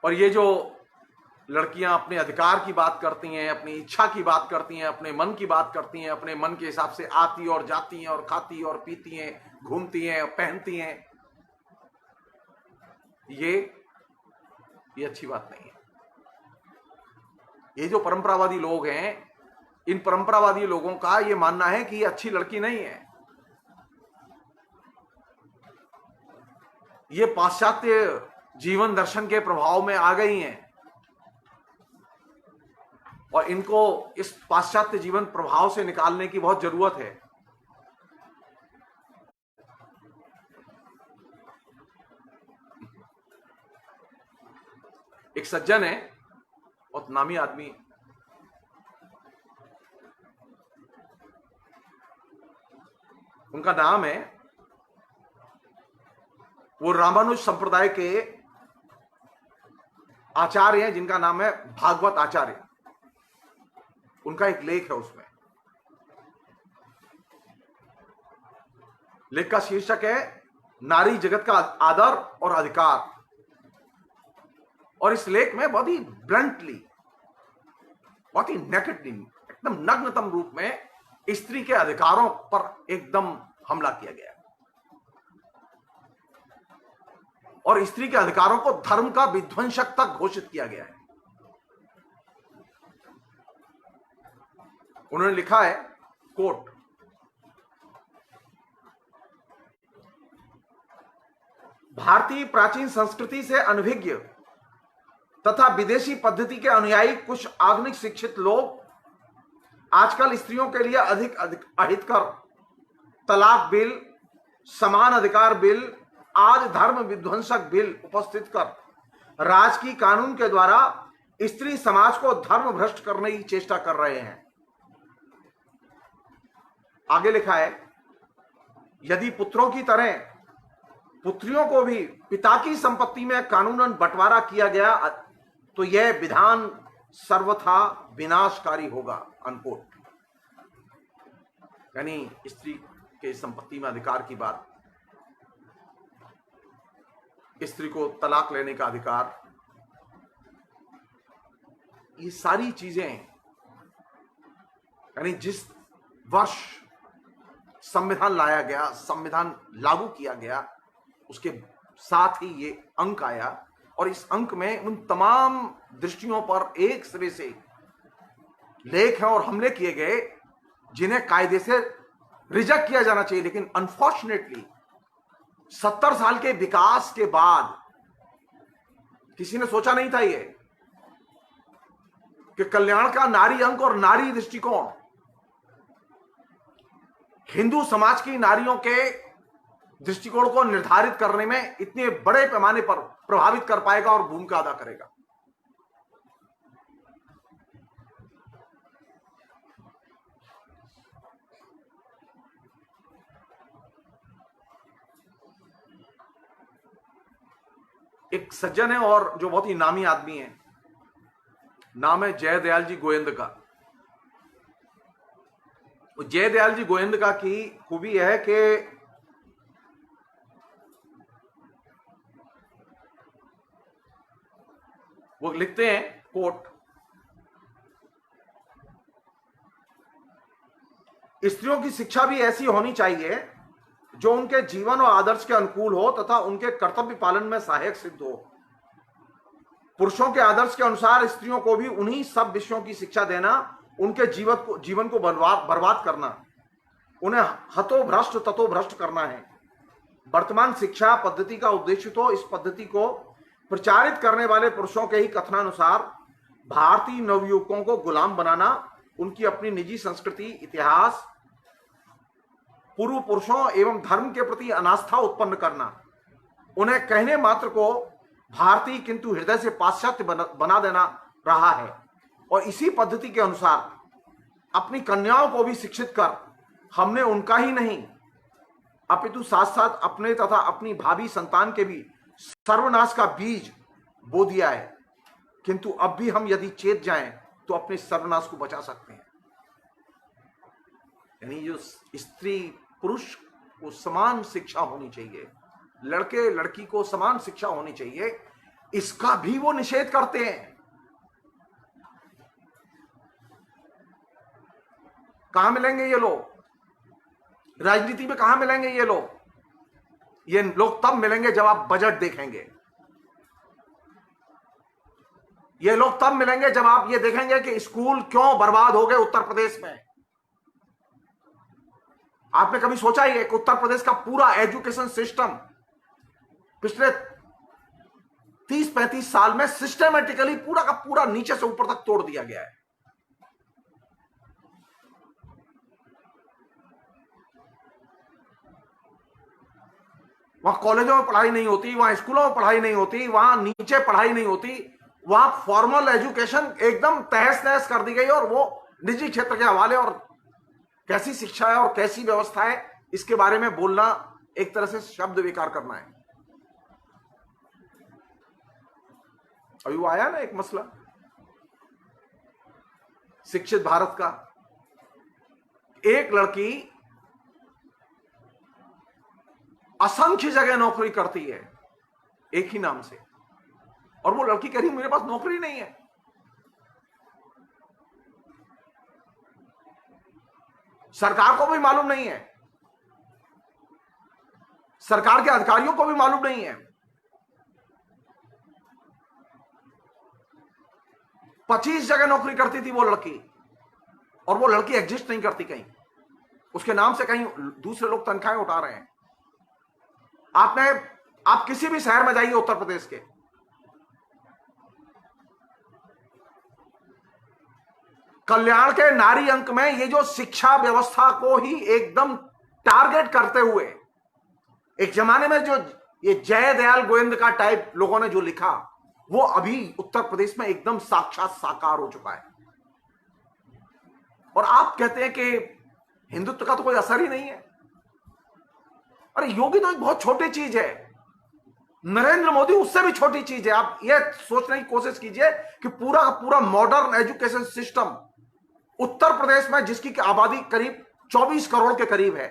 और ये जो लड़कियां अपने अधिकार की बात करती हैं, अपनी इच्छा की बात करती हैं, अपने मन की बात करती हैं, अपने मन के हिसाब से आती और जाती हैं और खाती और पीती हैं, घूमती हैं, पहनती हैं, ये अच्छी बात नहीं है। ये जो परंपरावादी लोग हैं, इन परंपरावादी लोगों का ये मानना है कि ये अच्छी लड़की नहीं है। ये पाश्चात्य जीवन दर्शन के प्रभाव में आ गई हैं और इनको इस पाश्चात्य जीवन प्रभाव से निकालने की बहुत जरूरत है। एक सज्जन है, बहुत नामी आदमी, उनका नाम है, वो रामानुज संप्रदाय के आचार्य हैं जिनका नाम है भागवत आचार्य। उनका एक लेख है, उसमें लेख का शीर्षक है नारी जगत का आदर और अधिकार। और इस लेख में बहुत ही ब्लंटली, बहुत ही नेकेडली, एकदम नग्नतम रूप में स्त्री के अधिकारों पर एकदम हमला किया गया और स्त्री के अधिकारों को धर्म का विध्वंसक तक घोषित किया गया है। उन्होंने लिखा है, कोट, भारतीय प्राचीन संस्कृति से अनभिज्ञ तथा विदेशी पद्धति के अनुयायी कुछ आधुनिक शिक्षित लोग आजकल स्त्रियों के लिए अधिक अहितकर तलाक बिल, समान अधिकार बिल आदि धर्म विध्वंसक बिल उपस्थित कर राजकीय कानून के द्वारा स्त्री समाज को धर्म भ्रष्ट करने की चेष्टा कर रहे हैं। आगे लिखा है, यदि पुत्रों की तरह पुत्रियों को भी पिता की संपत्ति में कानूनन बंटवारा किया गया तो यह विधान सर्वथा विनाशकारी होगा, अनकोट। यानी स्त्री के संपत्ति में अधिकार की बात, स्त्री को तलाक लेने का अधिकार, ये सारी चीजें, यानी जिस वर्ष संविधान लाया गया, संविधान लागू किया गया, उसके साथ ही ये अंक आया और इस अंक में उन तमाम दृष्टियों पर एक सिरे से लेख हैं और हमले किए गए जिन्हें कायदे से रिजेक्ट किया जाना चाहिए। लेकिन अनफॉर्चुनेटली 70 साल के विकास के बाद किसी ने सोचा नहीं था ये कि कल्याण का नारी अंक और नारी दृष्टिकोण हिंदू समाज की नारियों के दृष्टिकोण को निर्धारित करने में इतने बड़े पैमाने पर प्रभावित कर पाएगा और भूमिका अदा करेगा। एक सज्जन है और जो बहुत ही नामी आदमी है, नाम है जयदयाल जी गोविंद का। जयदयाल जी गोविंद का की खूबी यह है कि वो लिखते हैं, कोट, स्त्रियों की शिक्षा भी ऐसी होनी चाहिए जो उनके जीवन और आदर्श के अनुकूल हो तथा उनके कर्तव्य पालन में सहायक सिद्ध हो। पुरुषों के आदर्श के अनुसार स्त्रियों को भी उन्हीं सब विषयों की शिक्षा देना, उनके जीवन को बर्बाद करना, उन्हें हतो भ्रष्ट ततो भ्रष्ट करना है। वर्तमान शिक्षा पद्धति का उद्देश्य तो इस पद्धति को प्रचारित करने वाले पुरुषों के ही कथनानुसार भारतीय नवयुवकों को गुलाम बनाना, उनकी अपनी निजी संस्कृति, इतिहास पूर्व पुरुषों एवं धर्म के प्रति अनास्था उत्पन्न करना, उन्हें कहने मात्र को भारतीय किंतु हृदय से पाश्चात्य बना देना रहा है। और इसी पद्धति के अनुसार अपनी कन्याओं को भी शिक्षित कर हमने उनका ही नहीं अपितु साथ साथ अपने तथा अपनी भावी संतान के भी सर्वनाश का बीज बो दिया है। किंतु अब भी हम यदि चेत जाएं तो अपने सर्वनाश को बचा सकते हैं। यानी जो स्त्री पुरुष को समान शिक्षा होनी चाहिए, लड़के लड़की को समान शिक्षा होनी चाहिए, इसका भी वो निषेध करते हैं। कहां मिलेंगे ये लोग? राजनीति में कहां मिलेंगे ये लोग? ये लोग तब मिलेंगे जब आप बजट देखेंगे। ये लोग तब मिलेंगे जब आप ये देखेंगे कि स्कूल क्यों बर्बाद हो गए उत्तर प्रदेश में। आपने कभी सोचा ही है कि उत्तर प्रदेश का पूरा एजुकेशन सिस्टम पिछले 30-35 साल में सिस्टमैटिकली पूरा का पूरा नीचे से ऊपर तक तोड़ दिया गया है। वहां कॉलेजों में पढ़ाई नहीं होती, वहां स्कूलों में पढ़ाई नहीं होती, वहां नीचे पढ़ाई नहीं होती, वहां फॉर्मल एजुकेशन एकदम तहस नहस कर दी गई और वो निजी क्षेत्र के हवाले। और कैसी शिक्षा है और कैसी व्यवस्था है, इसके बारे में बोलना एक तरह से शब्द विकार करना है। अभी वो आया ना एक मसला शिक्षित भारत का। एक लड़की असंख्य जगह नौकरी करती है एक ही नाम से, और वो लड़की कह रही मेरे पास नौकरी नहीं है। सरकार को भी मालूम नहीं है, सरकार के अधिकारियों को भी मालूम नहीं है। 25 जगह नौकरी करती थी वो लड़की, और वो लड़की एग्जिस्ट नहीं करती कहीं, उसके नाम से कहीं दूसरे लोग तनख्वाहें उठा रहे हैं। आप किसी भी शहर में जाइए उत्तर प्रदेश के, कल्याण के नारी अंक में ये जो शिक्षा व्यवस्था को ही एकदम टारगेट करते हुए, एक जमाने में जो ये जयदयाल गोविंद का टाइप लोगों ने जो लिखा, वो अभी उत्तर प्रदेश में एकदम साक्षात साकार हो चुका है। और आप कहते हैं कि हिंदुत्व का तो कोई असर ही नहीं है। अरे योगी तो एक बहुत छोटी चीज है, नरेंद्र मोदी उससे भी छोटी चीज है। आप ये सोचने की कोशिश कीजिए कि पूरा का पूरा modern education system Uttar Pradesh में, जिसकी आबादी करीब 24 करोड़ के करीब है,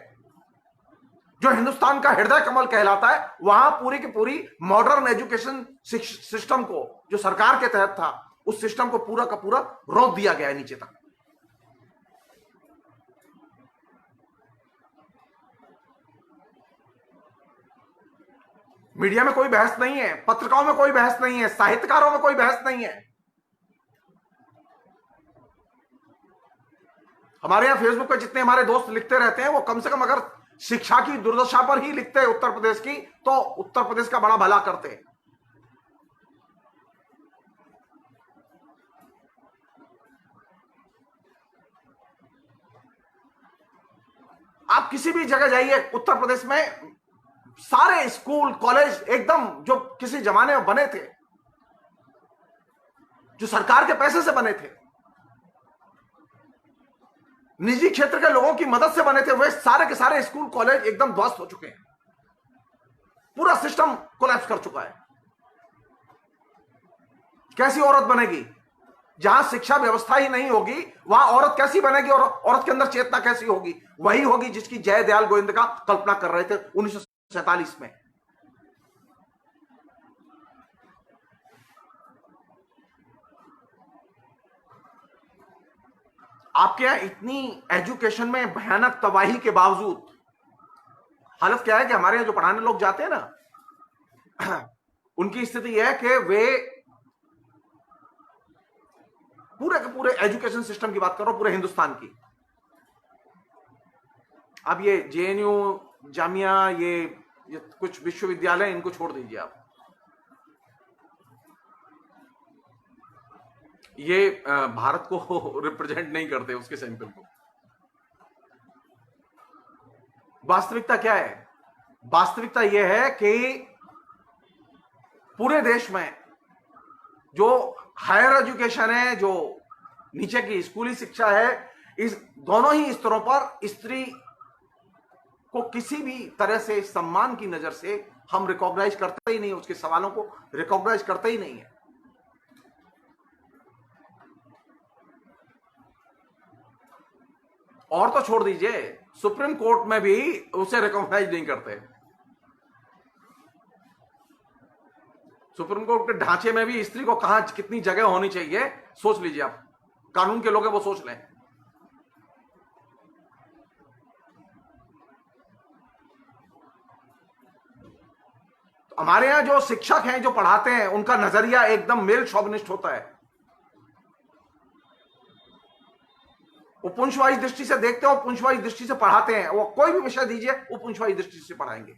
जो हिंदुस्तान का हृदय कमल कहलाता है, वहां पूरी की पूरी मॉडर्न एजुकेशन सिस्टम को, जो सरकार के तहत था, उस सिस्टम को पूरा का पूरा रोक दिया गया है नीचे तक। मीडिया में कोई बहस नहीं है, पत्रिकाओं में कोई बहस नहीं है, साहित्यकारों में कोई बहस नहीं है। हमारे यहां फेसबुक पे जितने हमारे दोस्त लिखते रहते हैं, वो कम से कम अगर शिक्षा की दुर्दशा पर ही लिखते हैं उत्तर प्रदेश की, तो उत्तर प्रदेश का बड़ा भला करते हैं। आप किसी भी जगह जाइए उत्तर प्रदेश में, सारे स्कूल कॉलेज एकदम जो किसी जमाने में बने थे, जो सरकार के पैसे से बने थे, निजी क्षेत्र के लोगों की मदद से बने थे, वे सारे के सारे स्कूल कॉलेज एकदम ध्वस्त हो चुके हैं। पूरा सिस्टम कोलैप्स कर चुका है। कैसी औरत बनेगी? जहां शिक्षा व्यवस्था ही नहीं होगी, वहां औरत कैसी बनेगी? और औरत के अंदर चेतना कैसी होगी? वही होगी जिसकी जयदयाल गोविंद का कल्पना कर रहे थे 1947 में। आपके यहां इतनी एजुकेशन में भयानक तबाही के बावजूद हालत क्या है कि हमारे यहां जो पढ़ाने लोग जाते हैं ना, उनकी स्थिति यह है कि वे पूरे के पूरे एजुकेशन सिस्टम की बात कर रहा हूं, पूरे हिंदुस्तान की। अब ये जेएनयू, जामिया, ये कुछ विश्वविद्यालय, इनको छोड़ दीजिए आप। ये भारत को रिप्रेजेंट नहीं करते, उसके सैंपल को। वास्तविकता क्या है? वास्तविकता यह है कि पूरे देश में जो हायर एजुकेशन है, जो नीचे की स्कूली शिक्षा है, इस दोनों ही स्तरों पर स्त्री को किसी भी तरह से सम्मान की नजर से हम रिकॉग्नाइज करते ही नहीं, उसके सवालों को रिकॉग्नाइज करते ही नहीं है। और तो छोड़ दीजिए, सुप्रीम कोर्ट में भी उसे रिकॉग्नाइज नहीं करते। सुप्रीम कोर्ट के ढांचे में भी स्त्री को कहां कितनी जगह होनी चाहिए सोच लीजिए आप। कानून के लोग हैं वो सोच लें। तो हमारे यहां जो शिक्षक हैं, जो पढ़ाते हैं, उनका नजरिया एकदम मेल शोविनिस्ट होता है। वो पुंछवाई दृष्टि से देखते हैं, वो पुंछवाई दृष्टि से पढ़ाते हैं। वो कोई भी विषय दीजिए, वो पुंछवाई दृष्टि से पढ़ाएंगे।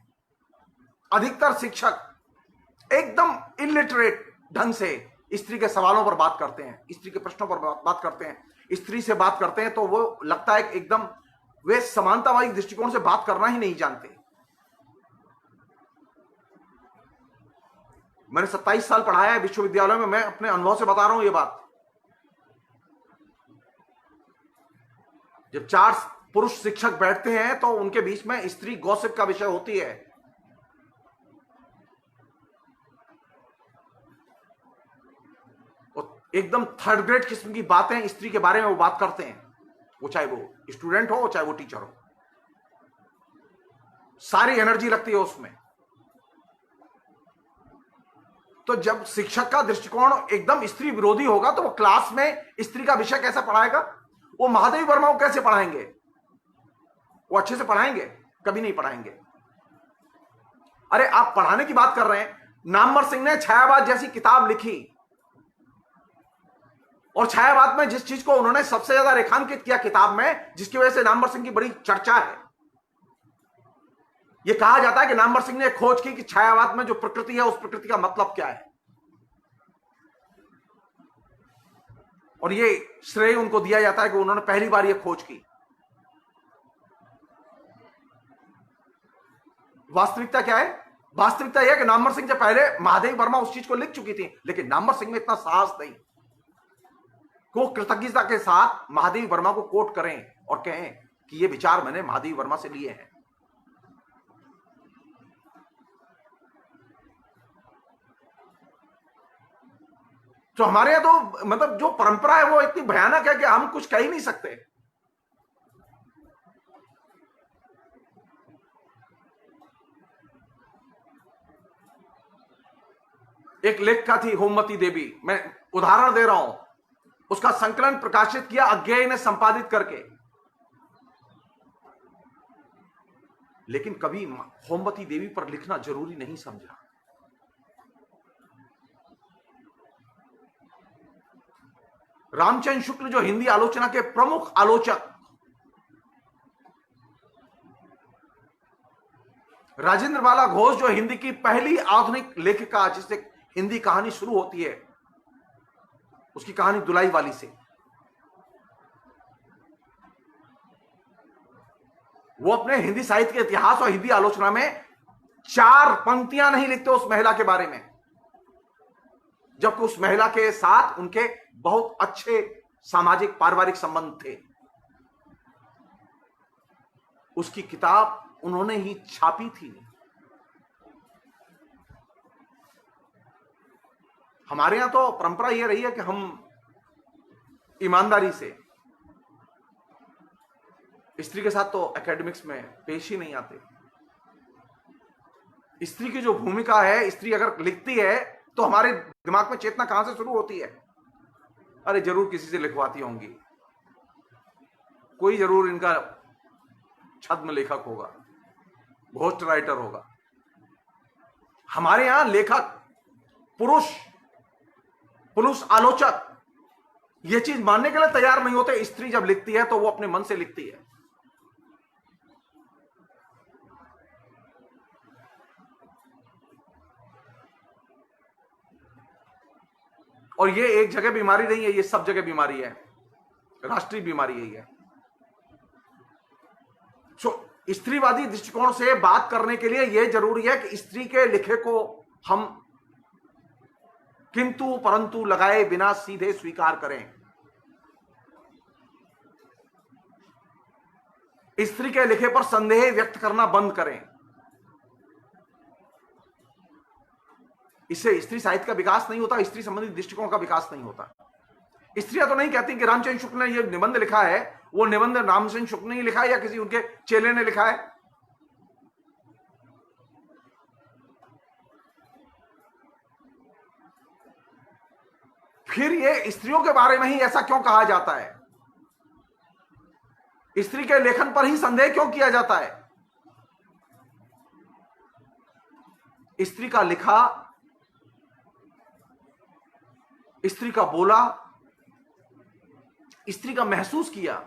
अधिकतर शिक्षक एकदम इलिटरेट ढंग से स्त्री के सवालों पर बात करते हैं, स्त्री के प्रश्नों पर बात करते हैं, स्त्री से बात करते हैं, तो वो लगता है एकदम वे समानतावादी दृष्टिकोण से बात करना ही नहीं जानते। मैंने 27 साल पढ़ाया है विश्वविद्यालय में, मैं अपने अनुभव से बता रहा हूं ये बात। जब 4 पुरुष शिक्षक बैठते हैं तो उनके बीच में स्त्री गॉसिप का विषय होती है। एकदम थर्ड ग्रेड किस्म की बातें स्त्री के बारे में वो बात करते हैं, वो चाहे वो स्टूडेंट हो, चाहे वो टीचर हो। सारी एनर्जी लगती है उसमें। तो जब शिक्षक का दृष्टिकोण एकदम स्त्री विरोधी होगा तो वो क्लास में स्त्री का विषय कैसे पढ़ाएगा? वो महादेवी वर्मा को कैसे पढ़ाएंगे? वो अच्छे से पढ़ाएंगे? कभी नहीं पढ़ाएंगे। अरे आप पढ़ाने की बात कर रहे हैं, नामवर सिंह ने छायावाद जैसी किताब लिखी, और छायावाद में जिस चीज को उन्होंने सबसे ज्यादा रेखांकित किया किताब में, जिसकी वजह से नामवर सिंह की बड़ी चर्चा है, यह कहा जाता है कि नामवर सिंह ने खोज की कि छायावाद में जो प्रकृति है उस प्रकृति का मतलब क्या है, और यह श्रेय उनको दिया जाता है कि उन्होंने पहली बार यह खोज की। वास्तविकता क्या है? वास्तविकता यह है कि नामवर सिंह से पहले महादेवी वर्मा उस चीज को लिख चुकी थी, लेकिन नामवर सिंह में इतना साहस नहीं को कृतज्ञता के साथ महादेवी वर्मा को कोट करें और कहें कि ये विचार मैंने महादेवी वर्मा से लिए हैं। तो हमारे यहां तो मतलब जो परंपरा है वो इतनी भयानक है कि हम कुछ कह ही नहीं सकते। एक लेखिका थी होमवती देवी, मैं उदाहरण दे रहा हूं, उसका संकलन प्रकाशित किया अज्ञेय ने संपादित करके, लेकिन कभी होमवती देवी पर लिखना जरूरी नहीं समझा। रामचंद्र शुक्ल जो हिंदी आलोचना के प्रमुख आलोचक, राजेंद्र बाला घोष जो हिंदी की पहली आधुनिक लेखिका जिससे हिंदी कहानी शुरू होती है, उसकी कहानी दुलाई वाली से, वो अपने हिंदी साहित्य के इतिहास और हिंदी आलोचना में 4 पंक्तियां नहीं लिखते उस महिला के बारे में, जबकि उस महिला के साथ उनके बहुत अच्छे सामाजिक पारिवारिक संबंध थे। उसकी किताब उन्होंने ही छापी थी। हमारे यहां तो परंपरा यह रही है कि हम ईमानदारी से स्त्री के साथ तो एकेडमिक्स में पेश ही नहीं आते। स्त्री की जो भूमिका है, स्त्री अगर लिखती है तो हमारे दिमाग में चेतना कहां से शुरू होती है? अरे जरूर किसी से लिखवाती होंगी, कोई जरूर इनका छद्म लेखक होगा, घोस्ट राइटर होगा। हमारे यहां लेखक पुरुष आलोचक यह चीज मानने के लिए तैयार नहीं होते। स्त्री जब लिखती है तो वो अपने मन से लिखती है। और ये एक जगह बीमारी नहीं है, ये सब जगह बीमारी है, राष्ट्रीय बीमारी यही है। स्त्रीवादी दृष्टिकोण से बात करने के लिए यह जरूरी है कि स्त्री के लिखे को हम किंतु परंतु लगाए बिना सीधे स्वीकार करें। स्त्री के लिखे पर संदेह व्यक्त करना बंद करें। इससे स्त्री साहित्य का विकास नहीं होता, स्त्री संबंधित दृष्टिकोण का विकास नहीं होता। स्त्रियां तो नहीं कहती कि रामचंद्र शुक्ल ने यह निबंध लिखा है, वो निबंध रामचंद्र शुक्ल ने ही लिखा है या किसी उनके चेले ने लिखा है। फिर ये स्त्रियों के बारे में ही ऐसा क्यों कहा जाता है? स्त्री के लेखन पर ही संदेह क्यों किया जाता है? स्त्री का लिखा, स्त्री का बोला, स्त्री का महसूस किया,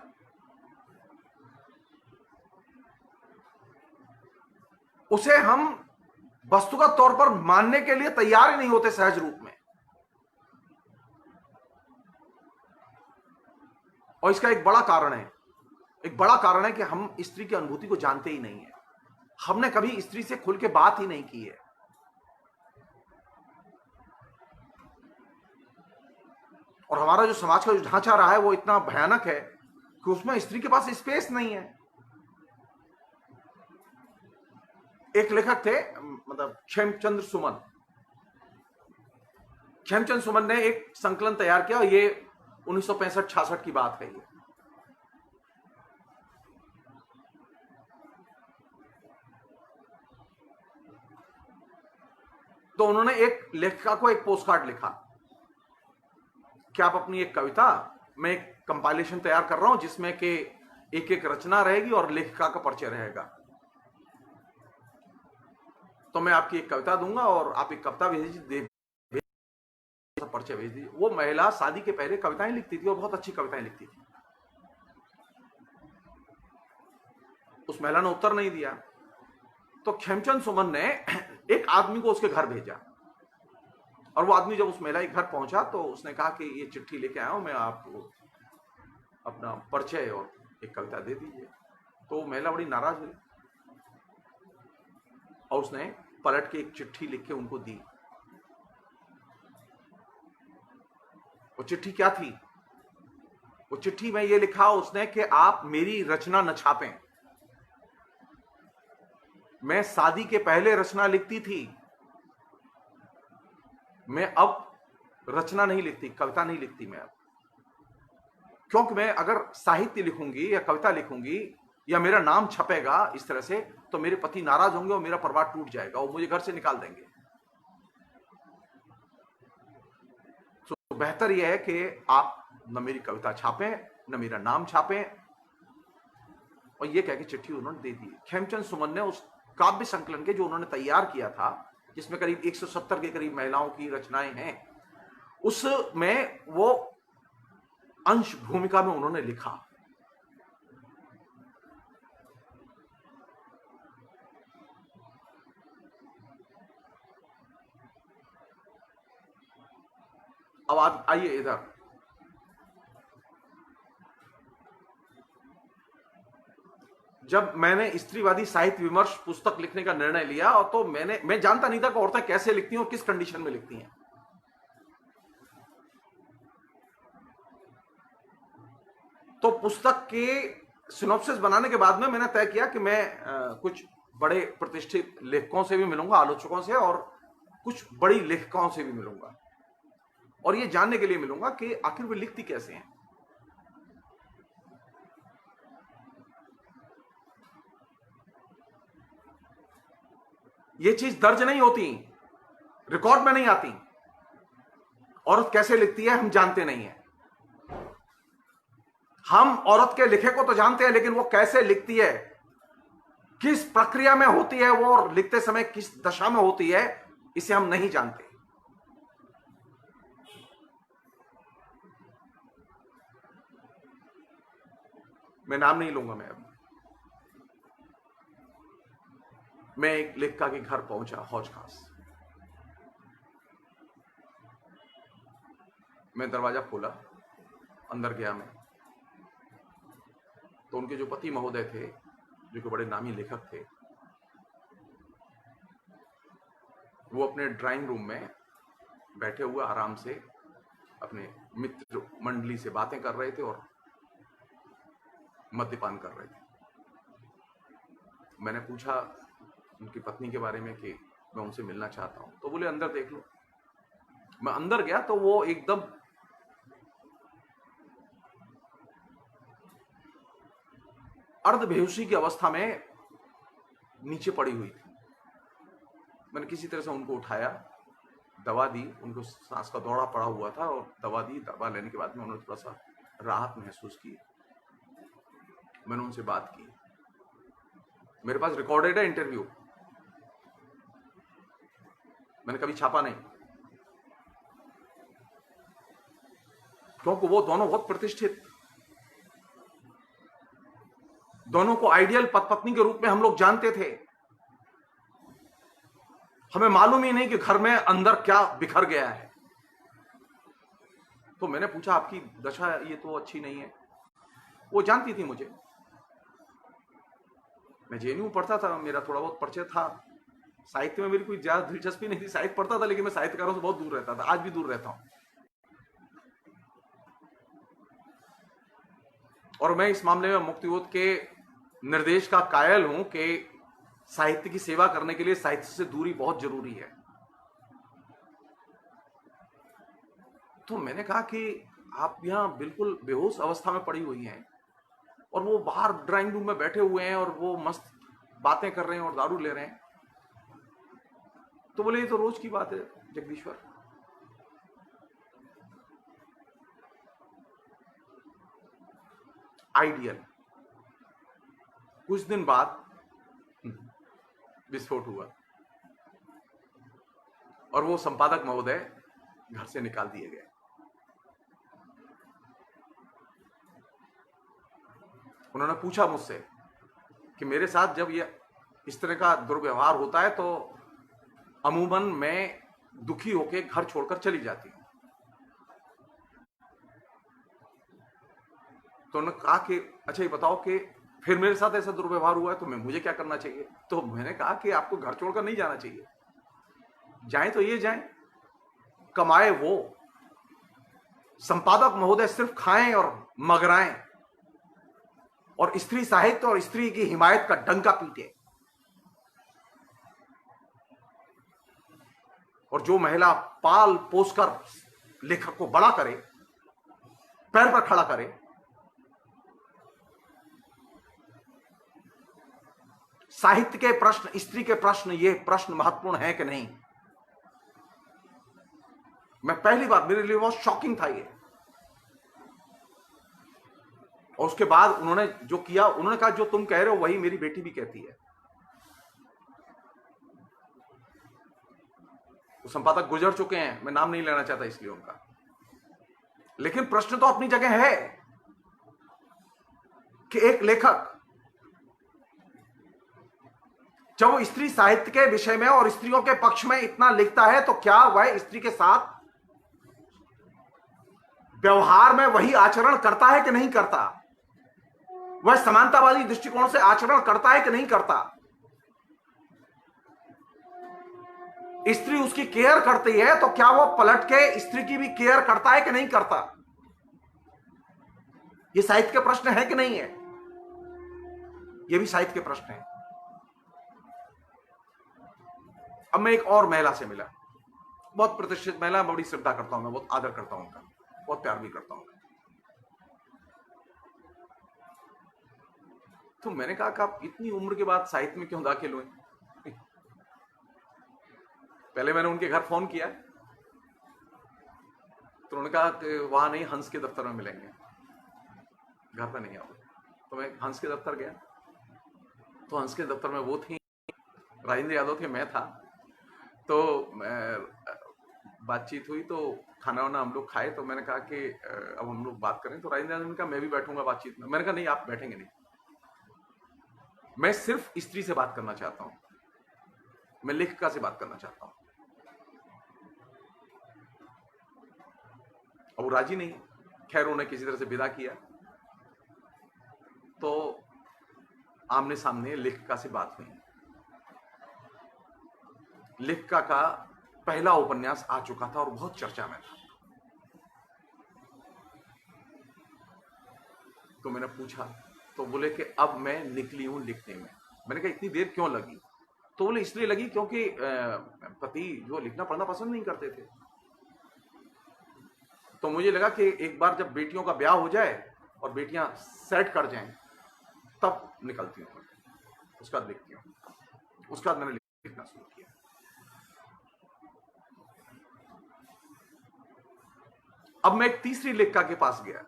उसे हम वस्तुगत तौर पर मानने के लिए तैयार ही नहीं होते सहज रूप में। और इसका एक बड़ा कारण है कि हम स्त्री की अनुभूति को जानते ही नहीं है। हमने कभी स्त्री से खुल के बात ही नहीं की है। और हमारा जो समाज का जो ढांचा रहा है वो इतना भयानक है कि उसमें स्त्री के पास स्पेस नहीं है। एक लेखक थे, मतलब खेमचंद सुमन ने एक संकलन तैयार किया, और ये 1965-66 की बात है। ये तो उन्होंने एक लेखिका को एक पोस्टकार्ड लिखा कि आप अपनी एक कविता, मैं एक कंपाइलेशन तैयार कर रहा हूं जिसमें कि एक एक रचना रहेगी और लेखिका का परिचय रहेगा, तो मैं आपकी एक कविता दूंगा और आप एक कविता परिचय भेज दीजिए। वो महिला शादी के पहले कविताएं लिखती थी और बहुत अच्छी कविताएं लिखती थी। उस महिला ने उत्तर नहीं दिया, तो खेमचंद सुमन ने एक आदमी को उसके घर भेजा, और वो आदमी जब उस महिला के घर पहुंचा तो उसने कहा कि ये चिट्ठी लेके आया हूं मैं, आपको अपना परिचय और एक कविता दे दीजिए। तो महिला बड़ी नाराज हुई और उसने पलट के एक चिट्ठी लिख के उनको दी। वो चिट्ठी क्या थी? वो चिट्ठी में ये लिखा उसने कि आप मेरी रचना न छापें। मैं शादी के पहले रचना लिखती थी, मैं अब रचना नहीं लिखती, कविता नहीं लिखती मैं अब, क्योंकि मैं अगर साहित्य लिखूंगी या कविता लिखूंगी या मेरा नाम छपेगा इस तरह से, तो मेरे पति नाराज होंगे और मेरा परिवार टूट जाएगा और मुझे घर से निकाल देंगे। तो बेहतर यह है कि आप न मेरी कविता छापें न मेरा नाम छापें। और यह कह के चिट्ठी उन्होंने दे दी। खेमचंद सुमन ने उस काव्य संकलन के जो उन्होंने तैयार किया था, जिसमें करीब 170 के करीब महिलाओं की रचनाएं हैं, उसमें वो अंश भूमिका में उन्होंने लिखा। अब आप आइए इधर। जब मैंने स्त्रीवादी साहित्य विमर्श पुस्तक लिखने का निर्णय लिया, और तो मैं जानता नहीं था कि औरतें कैसे लिखती हैं और किस कंडीशन में लिखती हैं। तो पुस्तक के सिनॉप्सिस बनाने के बाद में मैंने तय किया कि मैं कुछ बड़े प्रतिष्ठित लेखकों से भी मिलूंगा, आलोचकों से, और कुछ बड़ी लेखिकाओं से भी मिलूंगा, और ये जानने के लिए मिलूंगा कि आखिर वे लिखती कैसे हैं। ये चीज दर्ज नहीं होती, रिकॉर्ड में नहीं आती। औरत कैसे लिखती है हम जानते नहीं है। हम औरत के लिखे को तो जानते हैं, लेकिन वो कैसे लिखती है, किस प्रक्रिया में होती है वो, और लिखते समय किस दशा में होती है, इसे हम नहीं जानते। मैं नाम नहीं लूंगा। मैं एक लेखिका के घर पहुंचा, हौज खास। मैं दरवाजा खोला, अंदर गया मैं, तो उनके जो पति महोदय थे जो कि बड़े नामी लेखक थे, वो अपने ड्राइंग रूम में बैठे हुए आराम से अपने मित्र मंडली से बातें कर रहे थे और मद्यपान कर रहे थे। मैंने पूछा उनकी पत्नी के बारे में कि मैं उनसे मिलना चाहता हूं, तो बोले अंदर देख लो। मैं अंदर गया तो वो एकदम अर्ध बेहोशी की अवस्था में नीचे पड़ी हुई थी। मैंने किसी तरह से उनको उठाया, दवा दी, उनको सांस का दौरा पड़ा हुआ था और दवा दी। दवा लेने के बाद में उन्होंने थोड़ा सा राहत महसूस की। मैंने उनसे बात की। मेरे पास रिकॉर्डेड है इंटरव्यू, मैंने कभी छापा नहीं, क्योंकि वो दोनों बहुत प्रतिष्ठित, दोनों को आइडियल पति पत्नी के रूप में हम लोग जानते थे। हमें मालूम ही नहीं कि घर में अंदर क्या बिखर गया है। तो मैंने पूछा आपकी दशा ये तो अच्छी नहीं है। वो जानती थी मुझे, मैं जेएनयू पढ़ता था, मेरा थोड़ा बहुत परिचय था। साहित्य में मेरी कोई ज्यादा दिलचस्पी नहीं थी, साहित्य पढ़ता था लेकिन मैं साहित्यकारों से बहुत दूर रहता था, आज भी दूर रहता हूं। और मैं इस मामले में मुक्तियोद्ध के निर्देश का कायल हूं कि साहित्य की सेवा करने के लिए साहित्य से दूरी बहुत जरूरी है। तो मैंने कहा कि आप यहां बिल्कुल बेहोश अवस्था में पड़ी हुई हैं और वो बाहर ड्राइंग रूम में बैठे हुए हैं और वो मस्त बातें कर रहे हैं और दारू ले रहे हैं। तो बोले ये तो रोज की बात है जगदीश्वर। आइडियल। कुछ दिन बाद विस्फोट हुआ और वो संपादक महोदय घर से निकाल दिए गए। उन्होंने पूछा मुझसे कि मेरे साथ जब ये इस तरह का दुर्व्यवहार होता है तो अमूमन मैं दुखी होकर घर छोड़कर चली जाती हूं। तो उन्होंने कहा कि अच्छा ये बताओ कि फिर मेरे साथ ऐसा दुर्व्यवहार हुआ है तो मुझे क्या करना चाहिए। तो मैंने कहा कि आपको घर छोड़कर नहीं जाना चाहिए, जाएं तो ये जाएं, कमाए वो। संपादक महोदय सिर्फ खाएं और मगराएं और स्त्री साहित्य और स्त्री की हिमायत का डंका पीटे। और जो महिला पाल पोसकर लेखक को बड़ा करे, पैर पर खड़ा करे, साहित्य के प्रश्न, स्त्री के प्रश्न, ये प्रश्न महत्वपूर्ण है कि नहीं। मैं पहली बार, मेरे लिए बहुत शॉकिंग था ये। और उसके बाद उन्होंने जो किया, उन्होंने कहा जो तुम कह रहे हो वही मेरी बेटी भी कहती है। वो संपादक गुजर चुके हैं, मैं नाम नहीं लेना चाहता इसलिए उनका, लेकिन प्रश्न तो अपनी जगह है कि एक लेखक जब वो स्त्री साहित्य के विषय में और स्त्रियों के पक्ष में इतना लिखता है तो क्या वह स्त्री के साथ व्यवहार में वही आचरण करता है कि नहीं करता। वह समानतावादी दृष्टिकोण से आचरण करता है कि नहीं करता। स्त्री उसकी केयर करती है तो क्या वो पलट के स्त्री की भी केयर करता है कि नहीं करता। ये साहित्य के प्रश्न है कि नहीं है। ये भी साहित्य के प्रश्न है। अब मैं एक और महिला से मिला, बहुत प्रतिष्ठित महिला, बड़ी श्रद्धा करता हूं, मैं बहुत आदर करता हूं उनका, बहुत प्यार भी करता हूं। तो मैंने कहा कि आप इतनी उम्र के बाद साहित्य में क्यों दाखिल हुए। पहले मैंने उनके घर फोन किया तो उन्होंने कहा कि वहां नहीं, हंस के दफ्तर में मिलेंगे, घर पे नहीं आओ। तो मैं हंस के दफ्तर गया तो हंस के दफ्तर में वो थी, राजेंद्र यादव थे, मैं था। तो बातचीत हुई तो खाना वाना हम लोग खाए। तो मैंने कहा कि अब हम लोग बात करें। तो राजेंद्र यादव ने कहा मैं भी बैठूंगा बातचीत में। मैंने कहा नहीं, आप बैठेंगे नहीं, मैं सिर्फ स्त्री से बात करना चाहता हूं, मैं लेखिका से बात करना चाहता हूं। अब वो राजी नहीं। खैर उन्हें किसी तरह से विदा किया। तो आमने सामने लेखिका से बात हुई। लेखिका का पहला उपन्यास आ चुका था और बहुत चर्चा में था। तो मैंने पूछा, तो बोले कि अब मैं निकली हूं लिखने में। मैंने कहा इतनी देर क्यों लगी? तो बोले इसलिए लगी क्योंकि पति जो लिखना पढ़ना पसंद नहीं करते थे, तो मुझे लगा कि एक बार जब बेटियों का ब्याह हो जाए और बेटियां सेट कर जाएं तब निकलती हूं, उसके बाद लिखती हूं। उसके बाद मैंने लिखना शुरू किया। अब मैं एक तीसरी लेखिका के पास गया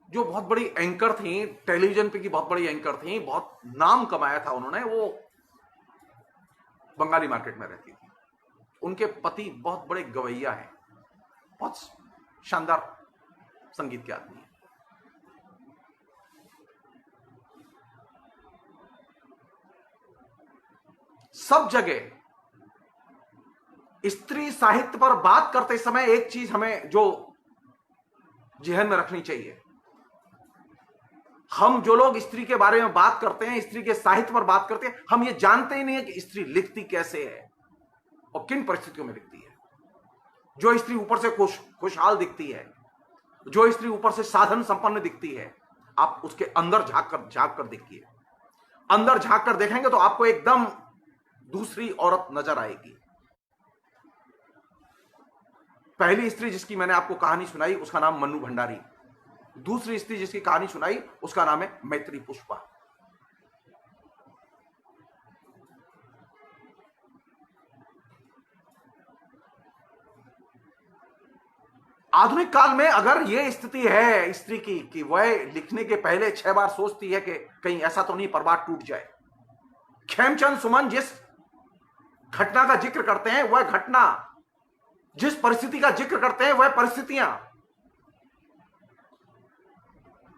जो बहुत बड़ी एंकर थी, टेलीविजन पे की बहुत बड़ी एंकर थी, बहुत नाम कमाया था उन्होंने। वो बंगाली मार्केट में रहती थी। उनके पति बहुत बड़े गवैया हैं, बहुत शानदार संगीत के आदमी हैं। सब जगह स्त्री साहित्य पर बात करते समय एक चीज हमें जो जहन में रखनी चाहिए, हम जो लोग स्त्री के बारे में बात करते हैं, स्त्री के साहित्य पर बात करते हैं, हम ये जानते ही नहीं है कि स्त्री लिखती कैसे है और किन परिस्थितियों में लिखती है। जो स्त्री ऊपर से खुशहाल दिखती है, जो स्त्री ऊपर से साधन संपन्न दिखती है, आप उसके अंदर झांक कर देखिए। अंदर झांक कर देखेंगे तो आपको एकदम दूसरी औरत नजर आएगी। पहली स्त्री जिसकी मैंने आपको कहानी सुनाई उसका नाम मन्नू भंडारी। दूसरी स्त्री जिसकी कहानी सुनाई उसका नाम है मैत्री पुष्पा। आधुनिक काल में अगर यह स्थिति है स्त्री की कि वह लिखने के पहले 6 बार सोचती है कि कहीं ऐसा तो नहीं परिवार टूट जाए। खेमचंद सुमन जिस घटना का जिक्र करते हैं वह घटना, जिस परिस्थिति का जिक्र करते हैं वह परिस्थितियां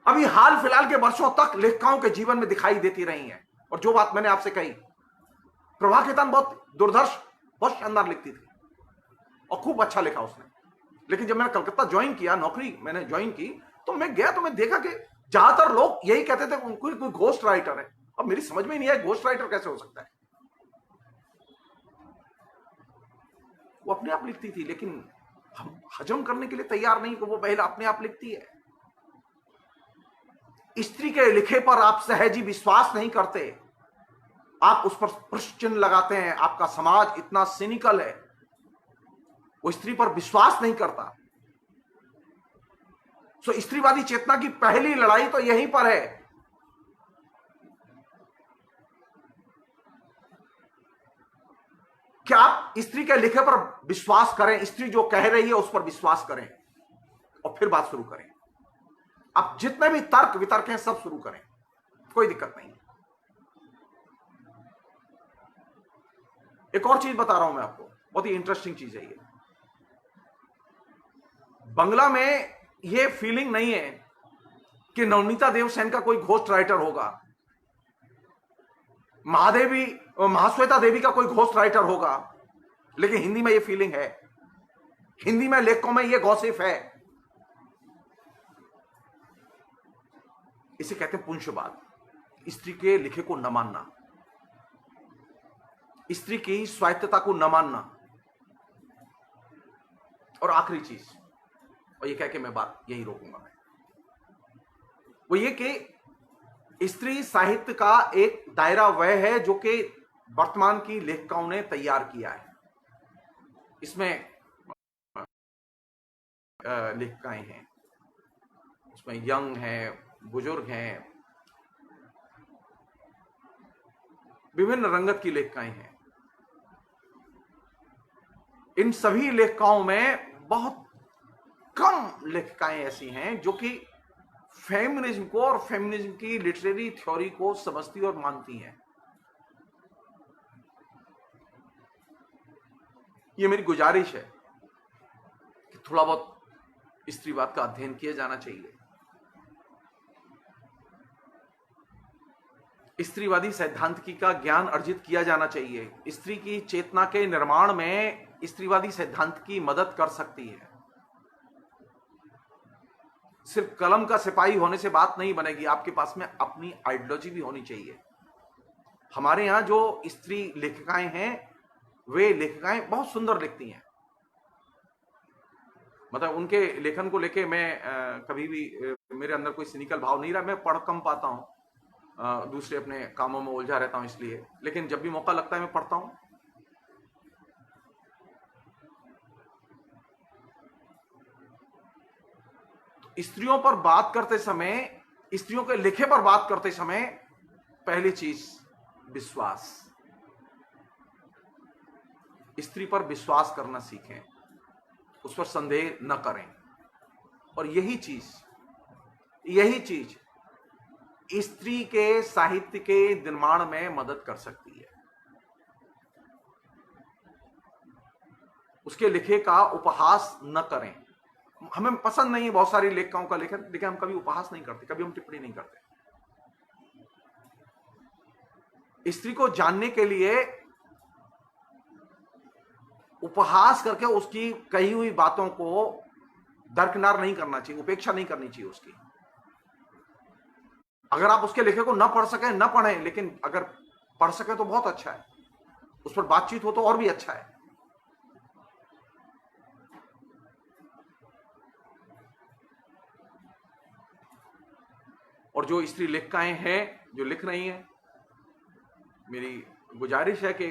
अभी हाल फिलहाल के वर्षों तक लेखिकाओं के जीवन में दिखाई देती रही हैं। और जो बात मैंने आपसे कही, प्रभा खेतान बहुत दुर्धर्ष, बहुत शानदार लिखती थी और खूब अच्छा लिखा उसने। लेकिन जब मैंने कलकत्ता ज्वाइन किया, नौकरी मैंने ज्वाइन की, तो मैं गया तो मैं देखा कि ज्यादातर लोग यही कहते थे कोई घोस्ट राइटर है। अब मेरी समझ में नहीं आया घोस्ट राइटर कैसे हो सकता है। वो अपने आप लिखती थी, लेकिन हम हजम करने के लिए तैयार नहीं कि वो पहले अपने आप लिखती है। स्त्री के लिखे पर आप सहजी विश्वास नहीं करते, आप उस पर प्रश्न चिन्ह लगाते हैं। आपका समाज इतना सिनिकल है, वो स्त्री पर विश्वास नहीं करता। सो स्त्रीवादी चेतना की पहली लड़ाई तो यहीं पर है कि आप स्त्री के लिखे पर विश्वास करें, स्त्री जो कह रही है उस पर विश्वास करें और फिर बात शुरू करें। आप जितने भी तर्क वितर्क हैं सब शुरू करें, कोई दिक्कत नहीं। एक और चीज बता रहा हूं मैं आपको, बहुत ही इंटरेस्टिंग चीज है ये। बंगला में ये फीलिंग नहीं है कि नवनीता देवसेन का कोई घोस्ट राइटर होगा, महाश्वेता देवी का कोई घोस्ट राइटर होगा, लेकिन हिंदी में ये फीलिंग है। हिंदी में लेखकों में ये गॉसिप है। इसे कहते हैं पुंशवाद, स्त्री के लिखे को न मानना, स्त्री की स्वायत्तता को न मानना। और आखिरी चीज, और ये कह के मैं बात यही रोकूंगा, मैं वो ये कि स्त्री साहित्य का एक दायरा वह है जो कि वर्तमान की लेखिकाओं ने तैयार किया है। इसमें लेखिकाएं हैं, उसमें यंग हैं, बुजुर्ग हैं, विभिन्न रंगत की लेखिकाएं हैं। इन सभी लेखिकाओं में बहुत कम लेखिकाएं ऐसी हैं जो कि फेमिनिज्म को और फेमिनिज्म की लिटरेरी थ्योरी को समझती और मानती हैं। ये मेरी गुजारिश है कि थोड़ा बहुत स्त्रीवाद का अध्ययन किया जाना चाहिए। स्त्रीवादी सैद्धांतिकी का ज्ञान अर्जित किया जाना चाहिए। स्त्री की चेतना के निर्माण में स्त्रीवादी सैद्धांतिकी मदद कर सकती है। सिर्फ कलम का सिपाही होने से बात नहीं बनेगी, आपके पास में अपनी आइडियोलॉजी भी होनी चाहिए। हमारे यहां जो स्त्री लेखिकाएं हैं, वे लेखिकाएं बहुत सुंदर लिखती हैं। मतलब उनके लेखन को लेके मैं कभी भी मेरे अंदर कोई सिनिकल भाव नहीं रहा। मैं पढ़ कम पाता हूं, दूसरे अपने कामों में उलझा रहता हूं इसलिए, लेकिन जब भी मौका लगता है मैं पढ़ता हूं। तो स्त्रियों पर बात करते समय, स्त्रियों के लिखे पर बात करते समय, पहली चीज विश्वास। स्त्री पर विश्वास करना सीखें, उस पर संदेह न करें। और यही चीज स्त्री के साहित्य के निर्माण में मदद कर सकती है। उसके लिखे का उपहास न करें। हमें पसंद नहीं है बहुत सारी लेखिकाओं का लेखन, लेकिन हम कभी उपहास नहीं करते, कभी हम टिप्पणी नहीं करते। स्त्री को जानने के लिए उपहास करके उसकी कही हुई बातों को दरकिनार नहीं करना चाहिए, उपेक्षा नहीं करनी चाहिए उसकी। अगर आप उसके लिखे को न पढ़ सके न पढ़ें, लेकिन अगर पढ़ सके तो बहुत अच्छा है, उस पर बातचीत हो तो और भी अच्छा है। और जो स्त्री लेखिकाएं हैं जो लिख रही हैं, मेरी गुजारिश है कि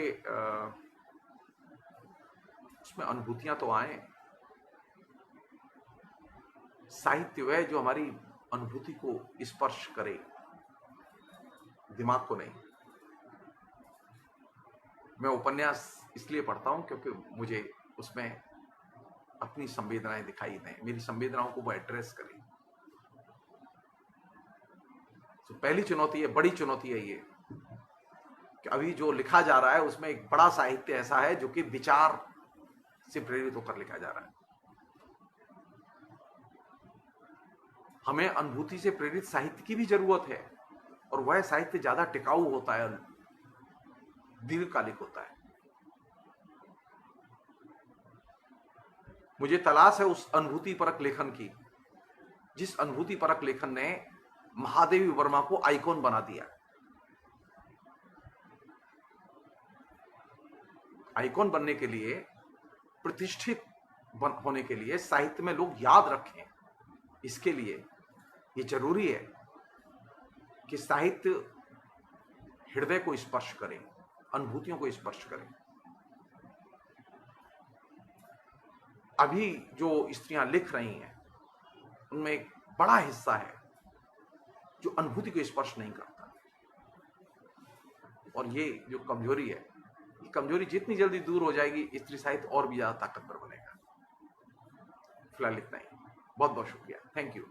उसमें अनुभूतियां तो आए। साहित्य वह जो हमारी अनुभूति को स्पर्श करे, दिमाग को नहीं। मैं उपन्यास इसलिए पढ़ता हूं क्योंकि मुझे उसमें अपनी संवेदनाएं दिखाई दें, मेरी संवेदनाओं को वो एड्रेस करें। तो पहली चुनौती है, बड़ी चुनौती है ये कि अभी जो लिखा जा रहा है उसमें एक बड़ा साहित्य ऐसा है जो कि विचार से प्रेरित होकर लिखा जा रहा है। हमें अनुभूति से प्रेरित साहित्य की भी जरूरत है, और वह साहित्य ज्यादा टिकाऊ होता है, दीर्घकालिक होता है। मुझे तलाश है उस अनुभूति परक लेखन की, जिस अनुभूति परक लेखन ने महादेवी वर्मा को आइकॉन बना दिया। आइकॉन बनने के लिए, प्रतिष्ठित होने के लिए, साहित्य में लोग याद रखें, इसके लिए ये जरूरी है कि साहित्य हृदय को स्पर्श करे, अनुभूतियों को स्पर्श करे। अभी जो स्त्रियां लिख रही हैं उनमें एक बड़ा हिस्सा है जो अनुभूति को स्पर्श नहीं करता, और ये जो कमजोरी है, ये कमजोरी जितनी जल्दी दूर हो जाएगी, स्त्री साहित्य और भी ज्यादा ताकतवर बनेगा। फिलहाल इतना ही। बहुत बहुत शुक्रिया। Thank you.